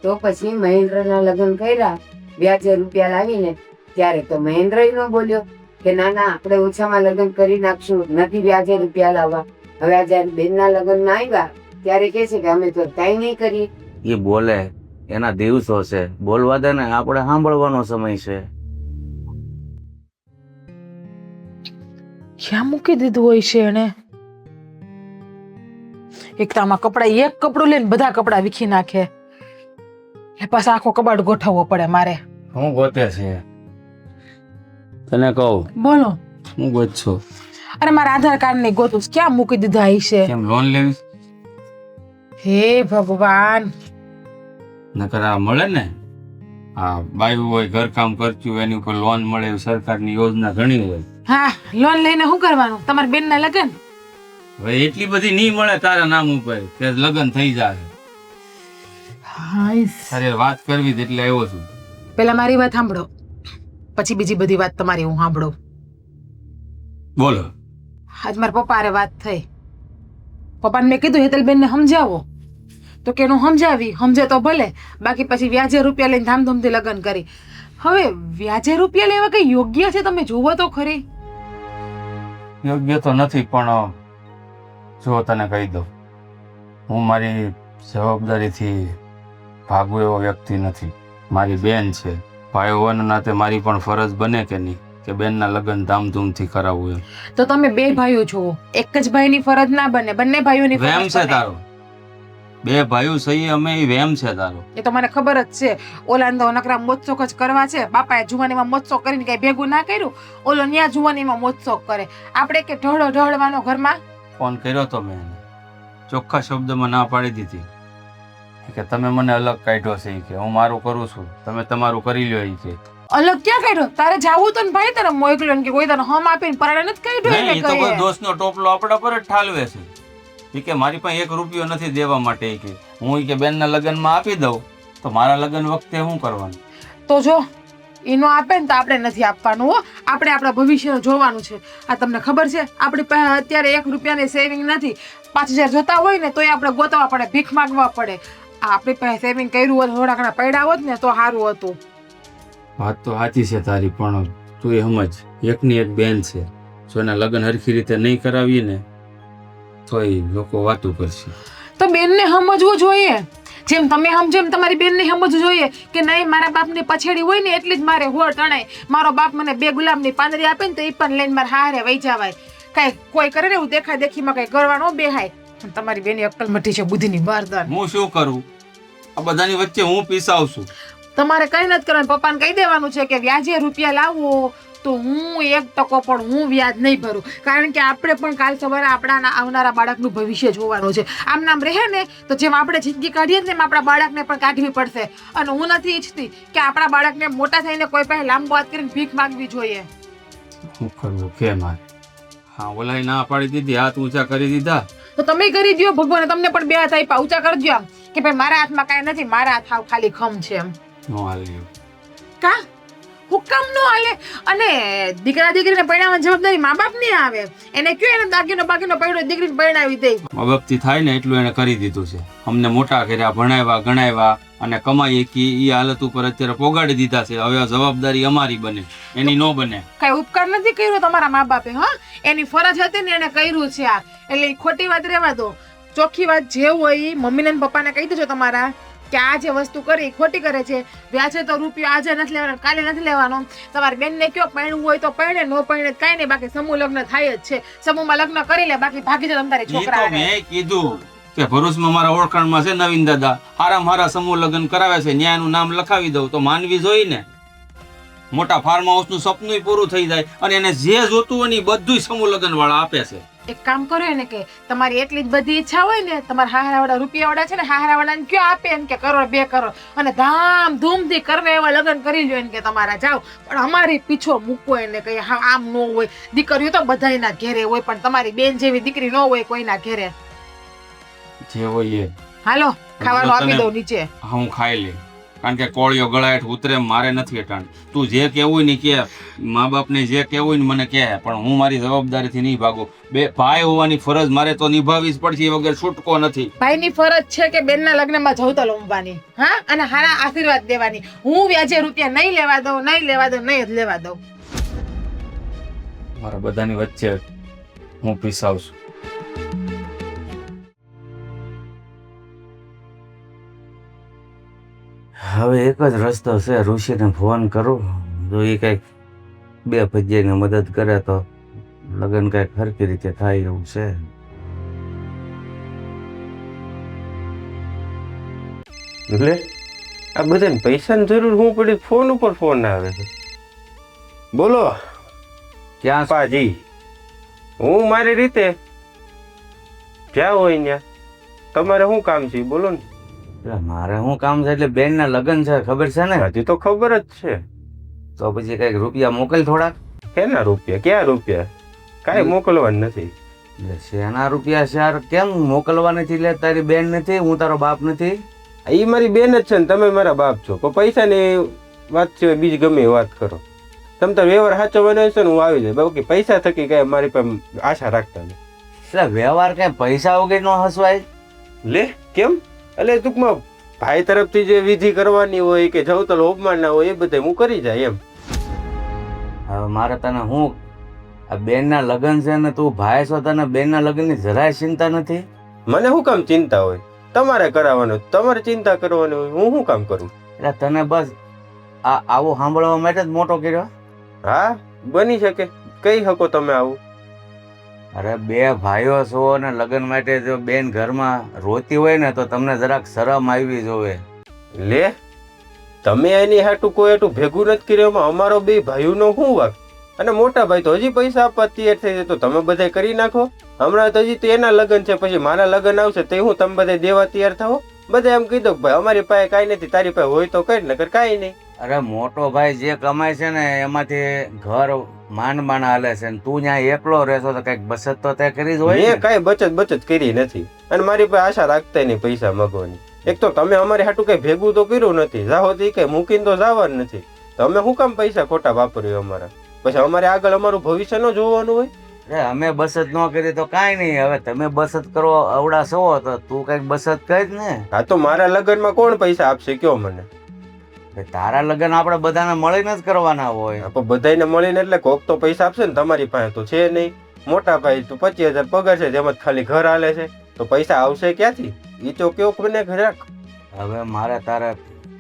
Speaker 1: તો પછી મહેન્દ્રના લગ્ન કર્યા વ્યાજે રૂપિયા લાવીને, ત્યારે તો મહેન્દ્ર ન બોલ્યો કે ના ના આપણે ઓછામાં લગ્ન કરી નાખશું, નથી વ્યાજે રૂપિયા લાવવા. હવે આ જયારે બેનના લગ્ન આવ્યા ત્યારે કે છે કે અમે તો કઈ નહીં કરીએ.
Speaker 3: એ બોલે, એના દિવસો છે, બોલવા દે ને, આપણે સાંભળવાનો સમય છે.
Speaker 4: ક્યાં મૂકી દીધું હોય છે એને? એક તો આમાં કપડા, એક કપડું લઈને બધા કપડા વીખી નાખે, એ પાછો આખો કબાટ ગોઠવવો પડે મારે.
Speaker 5: હું ગોતે છે તને કહું?
Speaker 4: બોલો.
Speaker 5: હું ગોત છું.
Speaker 4: અરે મારા આધાર કાર્ડ ને ગોતું, ક્યાં મૂકી દીધા હશે?
Speaker 5: કેમ લોન લેવી?
Speaker 4: હે ભગવાન,
Speaker 5: નકર આ મળે ને, આ બાયું હોય ઘરકામ કરતી હોય એની ઉપર લોન મળે એવી સરકારની યોજના ઘણી હોય.
Speaker 4: હા, લોન લઈને શું કરવાનું? તમારા બેન ના લગન?
Speaker 5: હવે એટલી બધી નહીં મળે તારા નામ ઉપર કે લગ્ન થઈ જાય. તારે વાત કરવી એટલે આવ્યો છું.
Speaker 4: પેલા મારી વાત સાંભળો, પછી બીજી બધી વાત તમારી હું સાંભળું.
Speaker 5: બોલો.
Speaker 4: આજ મારા પપ્પા હારે વાત થઈ. પપ્પાને મેં કીધું હેતલબેન ને સમજાવો, તો કે એનું સમજે તો ભલે, બાકી પછી વ્યાજે રૂપિયા લઈને ધામધૂમથી લગ્ન કરી. હવે વ્યાજે રૂપિયા લેવા કઈ યોગ્ય છે? તમે જોવો તો ખરી.
Speaker 5: યોગ્ય તો નથી, પણ જો તને કહી દઉં, હું મારી જવાબદારીથી ભાગું એવો વ્યક્તિ નથી. મારી બેન છે, ભાઈ હોવાના નાતે મારી પણ ફરજ બને કે નહીં કે બેનના લગ્ન ધામધૂમથી કરાવવું એમ.
Speaker 4: તો તમે 2 ભાઈઓ છો, એક જ ભાઈની ફરજ ના બને, બંને ભાઈઓની
Speaker 5: વેમ
Speaker 4: ફરજ
Speaker 5: છે
Speaker 4: બને.
Speaker 5: તારો. 2 ભાઈઓ સહી અમે, એ વેમ છે તારો.
Speaker 4: એ તો મને ખબર જ છે. ઓલાને તો નકરા મોજશોખ જ કરવા છે. બાપાએ જુવાનીમાં મોજશોખ કરીને કઈ ભેગું ના કર્યું, ઓલો ન્યા જુવાનીમાં મોજશોખ કરે. આપણે કે ઢળવાનો ઘરમાં.
Speaker 5: ફોન કર્યો તો મેં એને, ચોખ્ખા શબ્દમાં ના પાડી દીધી કે તમે મને અલગ કાઢ્યો છે, કે હું મારું કરું છું, તમે તમારું કરી લ્યો. એ કે
Speaker 4: અલગ ક્યાં કાઢ્યો? તારે જાવું તો ને ભાઈ, તારે મોકલ્યો ને કે કોઈ તને હમ આપીને પરાણે નથી કાઢ્યો
Speaker 5: નહીં,
Speaker 4: એને
Speaker 5: એ તો કોઈ
Speaker 4: કહીએ.
Speaker 5: દોસ્તનો ટોપલો આપણા પર જ ઠાલવે છે. એ કે મારી પાસે 1 રૂપિયો નથી દેવા માટે, કે હું કે બેનના લગ્નમાં આપી દઉં તો મારા લગ્ન વખતે શું કરવાનું?
Speaker 4: તો જો એનો આપે ને તો આપણે નથી આપવાનું હો. આપણે આપણા ભવિષ્ય જોવાનું છે. આ તમને ખબર છે આપણી પાસે અત્યારે 1 રૂપિયાની સેવિંગ નથી. 5000 જોતા હોય ને તોય આપણે ગોતવા પડે, ભીખ માંગવા પડે. આ આપણી પાસે સેવિંગ કર્યું હોત, થોડા ઘણા પડ્યા હોત ને તો સારું હતું.
Speaker 5: વાત તો સાચી છે તારી, પણ તું એ સમજ, એકની એક બેન છે, જો એના લગ્ન હરખી રીતે નહીં કરાવીએ ને તો એ લોકો વાતું કરશે.
Speaker 4: તો બેનને સમજવું જોઈએ. જેમ તમે સમજો એમ તમારી બેનને સમજવું જોઈએ કે નહીં, મારા બાપની પછેડી હોય ને એટલી જ મારે હોળ તણાય. મારો બાપ મને 2 ગુલાબની પાંદડી આપે ને તો એ પણ લઈને મારે હારે વહી જવાય. કાંઈ કોઈ કરે ને એવું દેખા દેખીમાં કંઈ કરવાનો બેહાય. પણ તમારી બેની અક્કલ મઠી છે, બુદ્ધિની બારદાન.
Speaker 5: હું શું કરું? આ બધાની વચ્ચે હું પીસાવ છું.
Speaker 4: તમારે કઈ નથી કરવાનું. પપ્પાને કહી દેવાનું છે કે વ્યાજે રૂપિયા લાવો તો હું 1% પણ હું વ્યાજ નહીં ભરું. કારણ કે આપણે પણ કાલ સવારે આપણા આવનારા બાળકનું ભવિષ્ય જોવાનું છે. આમ નામ રહે ને તો જેમ આપણે જિંદગી કાઢીએ ને એમ આપણા બાળકને પણ કાઢવી પડશે. અને હું નથી ઈચ્છતી કે આપણા બાળકને મોટા થઈને કોઈ પાસે લાંબો હાથ કરીને ભીખ માંગવી જોઈએ.
Speaker 5: શું કરવું કે મારે? હા, ઓલાએ ના પાડી દીધી, હાથ ઊંચા કરી દીધા.
Speaker 4: તો તમે કરી દો. ભગવાને તમને પણ 2 હાથ આપ્યા, ઊંચા કરી દો આમ કે ભાઈ મારા હાથમાં કાંઈ નથી, મારા હાથ હાવ ખાલી ખમ છે એમ.
Speaker 5: નો હાલ્યું.
Speaker 4: કા હુકમ નો હાલે? અને દીકરા દીકરીને પરણાવવાની જવાબદારી મા બાપની આવે. એને કયો એને દાગીનો બાગીનો પડ્યો દીકરીને પરણાવી દે.
Speaker 5: મા બાપથી થાય ને એટલું એને કરી દીધું છે. અમને મોટા કર્યા, ભણાવ્યા, ગણાવ્યા અને કમાઈ કે એ હાલત ઉપર અત્યારે પોગાડી દીધા છે. હવે જવાબદારી અમારી બને, એની નો બને.
Speaker 4: કઈ ઉપકાર નથી કર્યો તમારા મા બાપે. હા, એની ફરજ હતી ને એને કર્યું છે આ. એટલે ઈ ખોટી વાત રહેવા દો. ચોખ્ખી વાત જે હોય ઈ મમ્મીને ને પપ્પાને કહી દેજો તમારા કે આ જે વસ્તુ કરી ખોટી કરે છે. વ્યાજે તો રૂપિયો આજે નથી લેવાનો, કાલે નથી લેવાનો. તમારી બેનને કયો પરણવું હોય તો પરણે, નો પરણે કાંઈ નહીં. બાકી સમૂહ લગ્ન થાય જ છે. સમૂહમાં લગ્ન કરી લે, બાકી ભાગી જાવ તમારી
Speaker 5: ઈ તો
Speaker 4: છોકરા.
Speaker 5: મેં કીધું કે ભરૂચમાં મારા ઓળખાણમાં છે નવીન દાદા, હારા સમૂહ લગ્ન કરાવે છે, ન્યાયનું નામ લખાવી દઉં તો માનવી જોઈ ને. મોટા ફાર્મ હાઉસ નું સપનું પૂરું થઈ જાય અને એને જે જોતું હોય ને બધું સમૂહ લગ્ન વાળા આપે છે.
Speaker 4: એક કામ કરો ને કે તમારી એટલી જ બધી ઈચ્છા હોય ને, તમારા હારાવાળા રૂપિયાવાળા છે ને, હારાવાળાને કયો આપે ને કે 1 2 કરોડ અને ધામ ધૂમથી કરવા એવા લગ્ન કરી લ્યો ને કે તમારા જાઓ. પણ અમારી પીછો મૂકવો એને કઈ આમ ન હોય. દીકરીઓ તો બધાયના ઘેરે હોય, પણ તમારી બેન જેવી દીકરી ન હોય કોઈના ઘેરે.
Speaker 5: જે હોય એ
Speaker 4: હાલો ખાવાનું આપી દઉં નીચે.
Speaker 5: હું ખાઈ લે, કારણ કે કોળિયો ગળાહેઠ ઉતરે મારે નથી અટાણ. તું જે કહેવું ને કે, મા બાપને જે કહેવું ને મને કહે, પણ હું મારી જવાબદારીથી નહીં ભાગું. 2 ભાઈ હોવાની ફરજ મારે તો નિભાવવી જ પડશે, એ વગર છૂટકો નથી.
Speaker 4: ભાઈની ફરજ છે કે બેનના લગ્નમાં જવતલ ઉમવાની, હા, અને હારા આશીર્વાદ દેવાની. હું વ્યાજે રૂપિયા નહીં લેવા દઉં, નહીં લેવા દઉં, નહીં જ લેવા દઉં.
Speaker 5: મારા બધાની વચ્ચે હું પીસાવ છું.
Speaker 3: હવે એક જ રસ્તો છે, ઋષિને ફોન કરું. જો એ કંઈક 2 ભજીયાની મદદ કરે તો લગ્ન કંઈક સરખી રીતે થાય એવું છે.
Speaker 6: એટલે આ બધાને પૈસાની જરૂર હું પડી? ફોન ઉપર ફોન આવે છે. બોલો
Speaker 3: ક્યાં
Speaker 6: પાજી, હું મારી રીતે જ્યાં હોય ત્યાં. તમારે શું કામ છે બોલો ને.
Speaker 3: એટલે મારે શું કામ છે? એટલે બેનના લગ્ન છે, ખબર છે ને?
Speaker 6: હજી તો ખબર જ છે.
Speaker 3: તો પછી કંઈક રૂપિયા મોકલ થોડાક.
Speaker 6: કેના રૂપિયા? ક્યાં રૂપિયા? કાંઈ મોકલવાનું નથી.
Speaker 3: એટલે શેના રૂપિયા છે યાર? કેમ મોકલવા નથી? એટલે તારી બેન નથી, હું તારો બાપ નથી.
Speaker 6: એ મારી બેન જ છે ને તમે મારા બાપ છો. પણ પૈસાની વાત છે, બીજી ગમે એ વાત કરો. તમે તો વ્યવહાર સાચવવાનો હશે ને હું આવી જાય. બાકી પૈસા થકી કઈ મારી પાસે આશા રાખતા નહીં.
Speaker 3: એટલે વ્યવહાર કઈ પૈસા વગર નો હસવાય?
Speaker 6: લે કેમ? એટલે ટૂંકમાં ભાઈ તરફથી જે વિધિ કરવાની હોય કે જવતલ હોમમાં ના હોય એ બધે હું કરી જાય એમ.
Speaker 3: હવે મારે તને હું, આ બેનના લગ્ન છે ને તું ભાઈ છો, તને બેનના લગ્નની જરાય ચિંતા નથી?
Speaker 6: મને શું કામ ચિંતા હોય? તમારે કરાવવાનું, તમારે ચિંતા કરવાની હોય, હું શું કામ કરું?
Speaker 3: એટલે તને બસ આ આવું સાંભળવા માટે જ મોટો કર્યો?
Speaker 6: હા બની શકે, કહી શકો તમે આવું.
Speaker 3: અરે 2 ભાઈઓ છો ને લગ્ન માટે જો બેન ઘરમાં રોતી હોય ને તો તમને જરાક શરમ આવી જોવે.
Speaker 6: લે તમે એની હાટું કોઈ હાટું ભેગું નથી કર્યું. અમારો 2 ભાઈઓનો શું વાક? અને મોટા ભાઈ તો હજી પૈસા આપવા તૈયાર થઈ જાય તો તમે બધા કરી નાખો. હમણાં તો હજી તો એના લગ્ન છે, પછી મારા લગ્ન આવશે તો હું તમે બધા દેવા તૈયાર થાઓ. બધા એમ કીધું ભાઈ અમારી પાસે કાંઈ નથી, તારી પાસે હોય તો કઈ, નકર કાંઈ નહીં.
Speaker 3: અરે મોટો ભાઈ જે કમાય છે ને એમાંથી ઘર માંડ હાલે છે ને તું ત્યાં એકલો રહેશો તો કઈક બચત તો તે કરી જ હોય
Speaker 6: મેં
Speaker 3: ને?
Speaker 6: કાંઈ બચત કરી નથી અને મારી પાસે આશા રાખતા નહીં પૈસા મગવાની. એક તો તમે અમારી હાટું કઈ ભેગું તો કર્યું નથી, જાહો તો કઈ મૂકીને તો જવા જ નથી. તમે શું કામ પૈસા ખોટા વાપર્યો અમારા? પછી અમારે આગળ અમારું ભવિષ્ય ન જોવાનું હોય?
Speaker 3: અરે અમે બસત ન કરી તો કાંઈ નહીં. હવે તમે બસત કરો અવડા છો તો તું કંઈક બસત કર ને.
Speaker 6: હા તો મારા લગ્નમાં કોણ પૈસા આપશે કયો મને?
Speaker 3: તારા લગ્ન આપણે બધાને મળીને જ કરવાના હોય.
Speaker 6: પણ બધાને મળીને એટલે કોક તો પૈસા આપશે ને. તમારી પાસે તો છે નહીં. મોટા ભાઈ તો 25,000 પગાર છે, જેમાં ખાલી ઘર હાલે છે, તો પૈસા આવશે ક્યાંથી? એ તો કેવો મને ઘરાક.
Speaker 3: હવે મારે તારે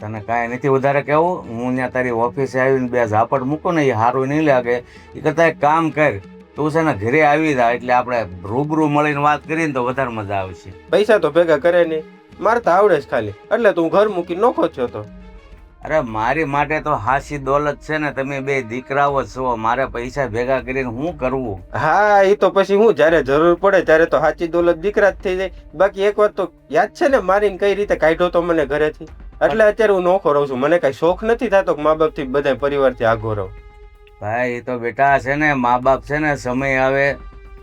Speaker 3: તને કાંઈ નથી વધારે કહેવું. હું ત્યાં તારી ઓફિસે આવીને બે ઝાપટ મૂકું ને એ સારું નહીં લાગે. એ કરતાં એક કામ કર, તું છે ને ઘરે આવી જા, એટલે આપણે રૂબરૂ મળીને વાત કરીએ ને તો વધારે મજા આવશે.
Speaker 6: પૈસા તો ભેગા કરે નહીં, મારે તો આવડે જ ખાલી, એટલે તું ઘર મૂકી નોખો છો તો.
Speaker 3: અરે મારી માટે તો હાસી દોલત છે ને, તમે બે દીકરાઓ જ છો. મારે પૈસા ભેગા કરીને શું કરવું?
Speaker 6: હા એ તો પછી હું જયારે જરૂર પડે ત્યારે તો સાચી દોલત દીકરા જ થઈ જાય. બાકી એક વાત તો યાદ છે ને, મારીને કઈ રીતે કાઢ્યો તો મને ઘરેથી, એટલે અત્યારે હું નોખો રહું છું. મને કઈ શોખ નથી થતો કે મા બાપ થી બધા પરિવારથી આઘો રહું.
Speaker 3: ભાઈ એ તો બેટા છે ને, મા બાપ છે ને સમય આવે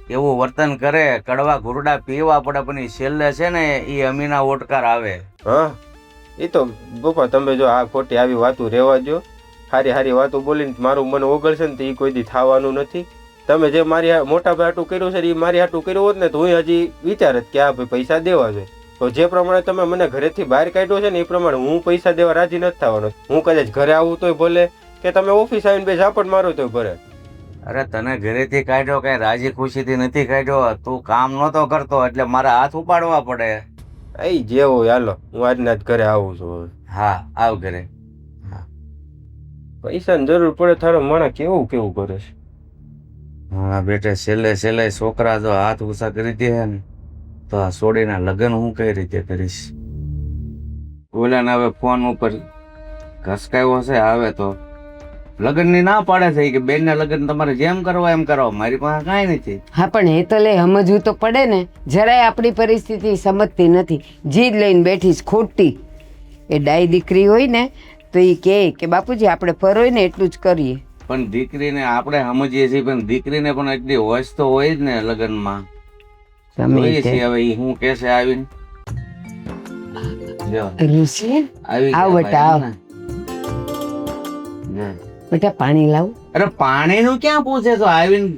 Speaker 3: એવું વર્તન કરે, કડવા ઘૂરડા પીવા પડે, પણ એ છેલ્લે છે ને એ અમીના ઓટકાર આવે.
Speaker 6: હા એ તો પપ્પા તમે જો આ ખોટી આવી વાતો રહેવા દો. હારી હારી વાતો બોલીને મારું મન ઓગળશે ને તો એ કોઈ દી થવાનું નથી. તમે જે મારી મોટા ભાઈ હાટું કર્યું છે એ મારી હાટું કર્યું હોત ને તો હું હજી વિચારત કે આ ભાઈ પૈસા દેવા જોઈએ. તો જે પ્રમાણે તમે મને ઘરેથી બહાર કાઢ્યો છે ને એ પ્રમાણે હું પૈસા દેવા રાજી નથી થવાનો. હું કદાચ ઘરે આવું તોય ભલે, કે તમે ઓફિસ આવીને બે ઝાપટ મારો તોય ભલે.
Speaker 3: અરે તને ઘરેથી કાઢ્યો કઈ રાજી ખુશીથી નથી કાઢ્યો. તું કામ નહોતો કરતો એટલે મારા હાથ ઉપાડવા પડે.
Speaker 6: એ જે હોય હાલો, હું આજના જ ઘરે આવું છું હવે.
Speaker 3: હા આવ ઘરે.
Speaker 6: પૈસાની જરૂર પડે તારો માણસ કેવું કેવું કરે છે.
Speaker 3: હા બેટા, છેલ્લે છોકરા જો હાથ ઊંચા કરી દે ને તો આ સોડીના લગ્ન હું કઈ રીતે કરીશ? ઓલાને હવે ફોન ઉપર ઘસકાયો હશે, આવે તો લગ્નની ના પાડે છે કે બેનના લગ્ન તમારે જેમ કરવા એમ કરો. મારી પાસે કાંઈ નથી.
Speaker 1: હા પણ એ તો લે સમજવું તો પડે ને. જરાય આપણી પરિસ્થિતિ સમજતી નથી, જીદ લઈને બેઠી છે ખોટી. એ ડાઈ દીકરી હોય ને તો એ કહે કે બાપુજી આપણે પરોય ને એટલું જ કરીએ.
Speaker 3: પણ દીકરીને આપણે સમજીએ છીએ, પણ દીકરીને પણ એટલી હોશ તો હોય જ ને લગ્નમાં. જોઈએ છીએ હવે ઈ શું કે છે આવીને. જો
Speaker 1: ઋષિ
Speaker 3: આવી
Speaker 1: આવ
Speaker 3: ગયા
Speaker 1: બેટા આવ.
Speaker 3: ભાઈ. જો.
Speaker 1: બેટા પાણી લાવું.
Speaker 3: અરે પાણીનું ક્યાં પૂછે છો? આવીને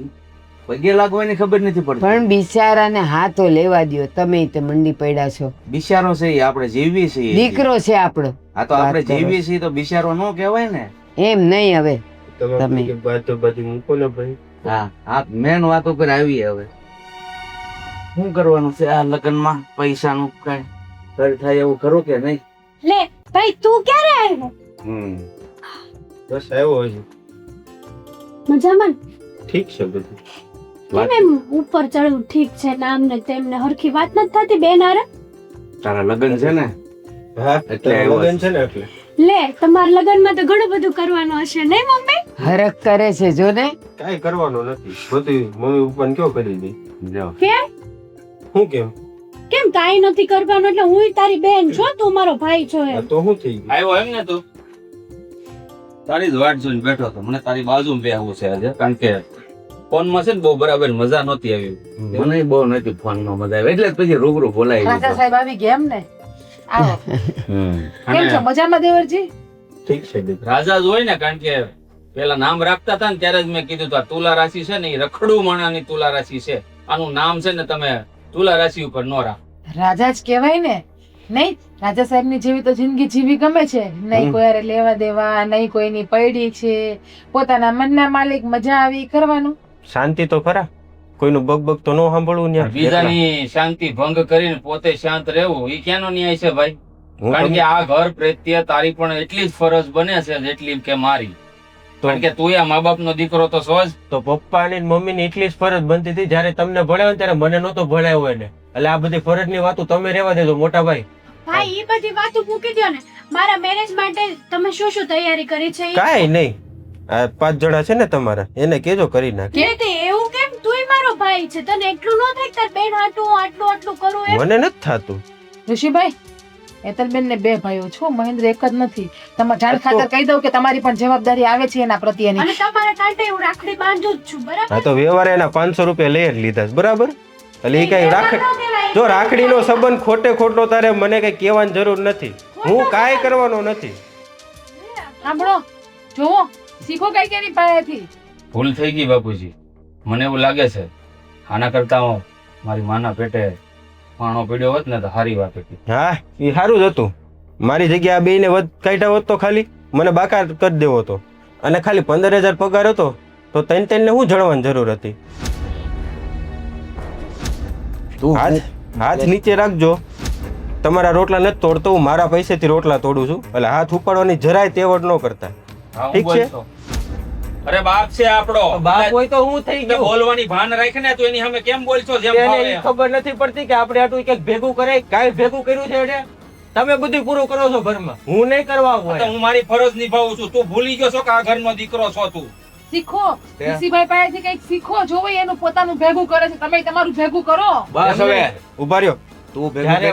Speaker 3: પગે લાગવાની ખબર નથી પડતી.
Speaker 1: પણ બિચારાને હાથો લેવા દ્યો. તમે તે મંડી પડ્યા છો.
Speaker 3: બિચારો છે ઈ, આપણે જીવી છીએ.
Speaker 1: દીકરો છે આપણો.
Speaker 3: હા તો આપણે જીવી છીએ તો બિચારો ન કહેવાય ને.
Speaker 1: એમ નહીં હવે તમે.
Speaker 6: બધી મૂકો ને ભાઈ.
Speaker 3: હા હા, મેન વાત ઉપર આવી. હવે શું કરવાનું છે આ લગ્નમાં? પૈસાનું કઈ ખર્ચ થાય એવું ખરું કે નહીં?
Speaker 2: લે ભાઈ તું ક્યારે આવ્યો?
Speaker 6: બસ આવ્યો હજી.
Speaker 2: મજામાં?
Speaker 6: ઠીક છે બધું.
Speaker 2: કેમ એમ ઉપર ચડવું ઠીક છે નામ ને તેમને હરખી વાત નથી થતી બેન હારે?
Speaker 3: તારા લગ્ન છે ને
Speaker 6: હા
Speaker 3: એટલે
Speaker 6: લગન છે ને એટલે.
Speaker 2: લે તમારા લગ્નમાં તો ઘણું બધું કરવાનું હશે નહીં મમ્મી?
Speaker 1: હરખ કરે છે જો ને.
Speaker 6: કાંઈ કરવાનું નથી, બધું મમ્મી પપ્પા ને કયો કરી દે.
Speaker 3: જો
Speaker 2: કેમ
Speaker 6: હું કેમ?
Speaker 2: કેમ કાઈ નથી કરવાનું? એટલે હું તારી બેન છો, તું મારો ભાઈ છો
Speaker 6: આ
Speaker 2: એમ.
Speaker 6: તો શું થઈ ગયું?
Speaker 5: આવ્યો એમ ને તું? તારી જ વાટ જોઈને બેઠો હતો. મને તારી બાજુમાં બેહવું છે આજે, કારણ કે ફોનમાં છે ને બહુ બરાબર મજા નહોતી આવી.
Speaker 3: મને બહુ નથી ફોનમાં મજા આવે એટલે જ પછી રૂબરૂ બોલાવી
Speaker 4: રાજા
Speaker 3: દીધો.
Speaker 4: સાહેબ આવી ગયા એમ ને? આવો. કેમ છો?
Speaker 5: અને
Speaker 4: મજામાં દેવરજી?
Speaker 6: ઠીક છે દીકરા.
Speaker 5: રાજા જ હોય ને, કારણ કે પેલા નામ રાખતા હતા ને ત્યારે જ મેં કીધું હતું આ તુલા રાશિ છે ને એ રખડું માણાની તુલા રાશિ છે. આનું નામ છે ને તમે તુલા રાશિ ઉપર ન રાખ.
Speaker 4: રાજા જ કહેવાય ને. નહીં રાજા સાહેબ ની જેવી તો જિંદગી જીવી ગમે છે. નહીં કોઈ હારે લેવા દેવા, નહીં કોઈની પૈડી છે, પોતાના મનના માલિક, મજા આવી કરવાનું.
Speaker 6: શાંતિ તો ખરા, કોઈનું બગ તો ન સાંભળવું ન્યા.
Speaker 5: બીજાની શાંતિ ભંગ કરીને પોતે શાંત રહેવું એ ક્યાંનો ન્યાય છે ભાઈ? કારણ કે આ ઘર પ્રત્યે તારી પણ એટલી જ ફરજ બને છે જેટલી કે મારી. કારણ કે તું આ મા બાપ નો દીકરો તો છો જ.
Speaker 6: તો પપ્પા ની મમ્મી ની એટલી જ ફરજ બનતી હતી જયારે તમને ભણાવ્યો ને ત્યારે મને નહોતો ભણાવ્યો હોય ને. એટલે આ બધી ફરજ ની વાતો તમે રહેવા દેજો મોટા ભાઈ.
Speaker 2: ભાઈ એ બધી વાતો મૂકી દો ને. મારા મેરેજ માટે તમે શું શું તૈયારી કરી છે?
Speaker 6: કાંઈ નહીં, આ 5 જણા છે ને તમારા, એને કેજો કરી નાખે.
Speaker 2: કે તે એવું કેમ? તુંય મારો ભાઈ છે, તને એટલું ન થાય તાર બેન હાટું આટલું આટલું કરું એમ?
Speaker 6: મને નથી થતું.
Speaker 4: ઋષિભાઈ, હેતલબેન ને 2 ભાઈઓ છો, મહેન્દ્ર એક જ નથી. તમે જાણ ખાતર કહી દઉં કે તમારી પણ જવાબદારી આવે છે એના પ્રત્યેની.
Speaker 2: અને તમારા કાંઠે હું રાખડી બાંધું જ છું, બરાબર?
Speaker 6: હા તો વ્યવહારે એના 500 રૂપિયા લઈ જ લીધા છે, બરાબર? એટલે એ કઈ જો રાખડીનો સંબંધ ખોટે ખોટો તારે મને કઈ કહેવાની જરૂર નથી. હું કાંઈ કરવાનો નથી.
Speaker 4: સાંભળો જોવો શીખો કઈ કેની પાસેથી.
Speaker 5: ભૂલ થઈ ગઈ બાપુજી, મને એવું લાગે છે આના કરતા હું મારી માના પેટે પાણો પીડ્યો હોત ને તો સારી વાત હતી.
Speaker 6: હા એ સારું જ હતું. મારી જગ્યા આ બેયને વધ કાઢ્યા હોત તો ખાલી મને બાકાર કરી દેવો હતો, અને ખાલી 15,000 પગાર હતો તો તને શું જણવાની જરૂર હતી? હાથ નીચે રાખજો. તમારા રોટલા નથી તોડતો, હું મારા પૈસેથી રોટલા તોડું છું, એટલે હાથ ઉપાડવાની જરાય તેવડ ન કરતા. ઠીક છે?
Speaker 5: અરે બાપ છે આપણો,
Speaker 6: બાપ હોય તો હું થઈ ગયો.
Speaker 5: બોલવાની ભાન રાખ ને, તું એની સામે કેમ બોલશો? જેમ
Speaker 6: એને ઈ ખબર નથી પડતી કે આપણે આટલું કંઈક ભેગું કરે. કાંઈ ભેગું કર્યું છે એટલે તમે બધું પૂરું કરો છો ઘરમાં, હું નહીં કરવા હોય.
Speaker 5: હું મારી ફરજ નિભાવું છું. તું ભૂલી ગયો છો કે આ ઘરનો દીકરો છો તું?
Speaker 4: શીખો ઋષિભાઈ પાસેથી કઈક શીખો. જોવો એનું પોતાનું ભેગું કરે છે, તમે તમારું ભેગું કરો.
Speaker 5: બસ હવે
Speaker 6: ઉભા રહ્યો.
Speaker 5: તું
Speaker 6: જ્યારે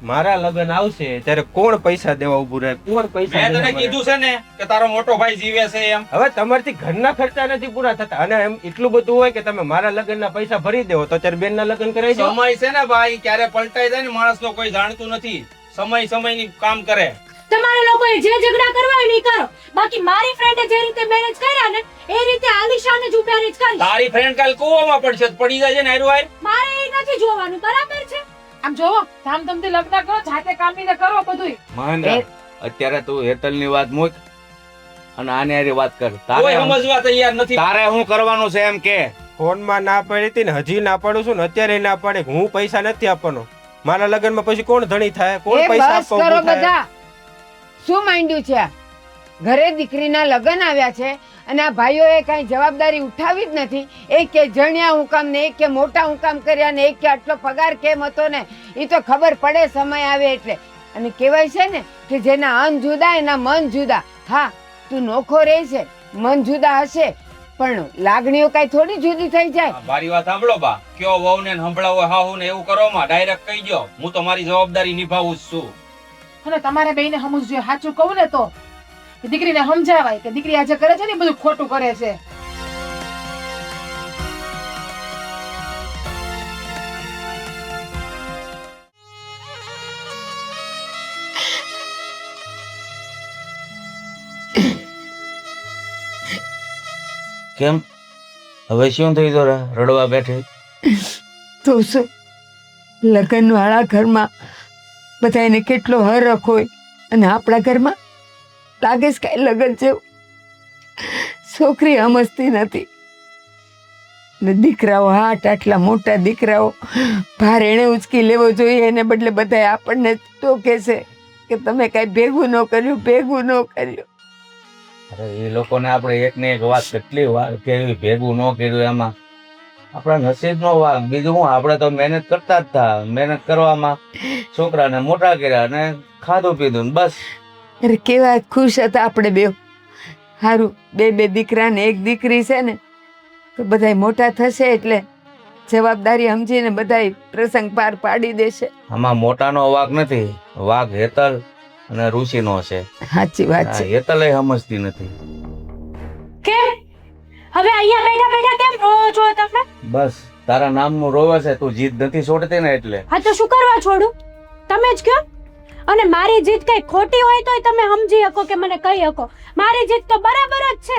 Speaker 6: મારા લગ્ન આવશે ત્યારે કોણ પૈસા દેવા ઉભું રહે? કોણ પૈસા
Speaker 5: મેં તને
Speaker 6: દેવા
Speaker 5: કીધું છે ને કે તારો મોટો ભાઈ જીવે છે એમ.
Speaker 6: હવે તમારથી ઘરના ખર્ચા નથી પૂરા થતા, અને એમ એટલું બધું હોય કે તમે મારા લગ્નના પૈસા ભરી દેવો તો ત્યારે બેનના લગ્ન કરાવી દો.
Speaker 5: સમય છે ને ભાઈ, ક્યારે પલટાઈ જાય ને માણસનો કોઈ જાણતું નથી. સમય સમયની કામ કરે.
Speaker 2: તમારે લોકોએ જે ઝઘડા કરવા હોય ને ઈ કરો. બાકી મારી ફ્રેન્ડે જે રીતે મેરેજ કર્યા ને એ રીતે આલિશાને જ મેરેજ કરી.
Speaker 5: તારી ફ્રેન્ડ કાલ કૂવામાં પડશે તો પડી જાય છે ને હારું હાર.
Speaker 2: મારે એ નથી જોવાનું, બરાબર છે?
Speaker 4: આમ જોવો ધામધમથી લગ્ન કરો, જાતે કામીને કરો બધુંય.
Speaker 3: મહેન્દ્ર, અત્યારે તું હેતલની વાત મૂક અને આને હારી વાત કર.
Speaker 5: કોઈ સમજવા તૈયાર નથી.
Speaker 3: તારે શું કરવાનું છે એમ કે?
Speaker 6: ફોનમાં ના પાડી હતી ને હજી ના પાડું છું ને અત્યારે ના પાડે કે હું પૈસા નથી આપવાનો. મારા લગ્નમાં પછી કોણ ધણી થાય? કોણ
Speaker 1: એ
Speaker 6: પૈસા
Speaker 1: બસ
Speaker 6: આપવા
Speaker 1: કરો
Speaker 6: ઊભું થાય?
Speaker 1: બધા. શું માંડ્યું છે આ? ઘરે દીકરીના લગ્ન આવ્યા છે અને આ ભાઈઓએ કઈ જવાબદારી ઉઠાવી જ નથી. એક કે જણ્યા હું કામ ને એક કે મોટા હું કામ કર્યા ને એક કે આટલો પગાર કેમ હતો ને એ તો ખબર પડે સમય આવે એટલે. અને કહેવાય છે ને કે જેના અન જુદા એના મન જુદા. હા તું નોખો રહે છે, મન જુદા હશે પણ લાગણીઓ કઈ થોડી જુદી થઈ જાય.
Speaker 5: મારી વાત સાંભળો બા, કયો વહુ ને સંભળાવો હાહુ ને એવું કરો માં ડાયરેક્ટ કહી દો. હું તો મારી જવાબદારી નિભાવું જ છું.
Speaker 4: અને તમારે બેયને સમજવું જોઈએ. સાચું કહું ને તો કે દીકરીને સમજાવાય કે દીકરી આજે કરે છે ને એ બધું ખોટું કરે છે.
Speaker 3: કેમ હવે શું થઈ ગયું? રડવા બેઠી?
Speaker 1: તો શું, લગ્ન વાળા ઘરમાં બધાને કેટલો હરખ હોય અને આપણા ઘરમાં લાગે છે કઈ લગ્ન જેવું. છોકરી સમજતી નથી ને દીકરાઓ હાટ આટલા મોટા દીકરાઓ ભાર એને ઉચકી લેવો જોઈએ એને બદલે બધા આપણને ટોકે છે કે તમે કઈ ભેગું ન કર્યું, ભેગું ન કર્યું.
Speaker 3: અરે એ લોકોને આપણે એક ને એક વાત કેટલી વાર કેવી ભેગું ન કર્યું એમાં આપણા નસીબ નો વાગ. બીજું હું, આપણે તો મહેનત કરતા જ હતા. મહેનત કરવામાં છોકરાને મોટા કર્યા અને ખાધું પીધું બસ.
Speaker 1: અરે કેવા ખુશ હતા આપણે બે. સારું બે દીકરા ને એક દીકરી છે ને તો બધાય મોટા થશે એટલે જવાબદારી સમજીને બધાય પ્રસંગ પાર પાડી દેશે.
Speaker 3: આમાં મોટાનો વાગ નથી, વાગ હેતલ અને ઋષિનો છે.
Speaker 1: સાચી વાત છે.
Speaker 3: હેતલ સમજતી નથી.
Speaker 2: કેમ હવે અહીંયા બેઠા બેઠા કેમ રોવો છો તમે?
Speaker 3: બસ તારા નામનું રોવે છે, તું જીદ નથી છોડતી ને એટલે.
Speaker 2: હા તો શું કરવા છોડું? તમે જ કયો. અને મારી જીત કઈ ખોટી હોય તોય તમે સમજી શકો કે મને કહી શકો. મારી જીત તો બરાબર જ છે.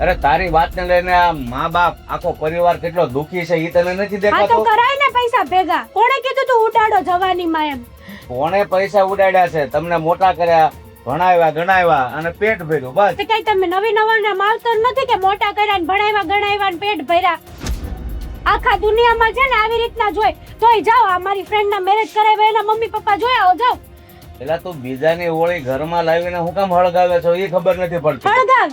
Speaker 3: અરે તારી વાતને લઈને આ મા બાપ આખો પરિવાર કેટલો દુખી છે એ તને નથી
Speaker 2: હા તો
Speaker 3: દેખાતો?
Speaker 2: કરાય ને પૈસા ભેગા. કોણે કીધું તું ઉડાડો જવાનીમાં એમ?
Speaker 3: કોણે પૈસા ઉડાડ્યા છે? તમને મોટા કર્યા, ભણાવ્યા ગણાવ્યા અને પેટ ભર્યું બસ.
Speaker 2: તે કઈ તમે નવી નવાના માવતર નથી કે મોટા કર્યા ને ભણાવ્યા ગણાવ્યા ને પેટ ભર્યા. આખા દુનિયામાં છે ને આવી રીતના જોઈ તોય જાઓ. આ મારી ફ્રેન્ડ ના મેરેજ કરાવ્યા એના મમ્મી પપ્પા જોયા આવો જાઓ.
Speaker 3: પેલા તું બીજાની હોળી ઘરમાં લાવીને હું કામ હળગાવે છો એ ખબર નથી પડતી.
Speaker 2: હળગાવ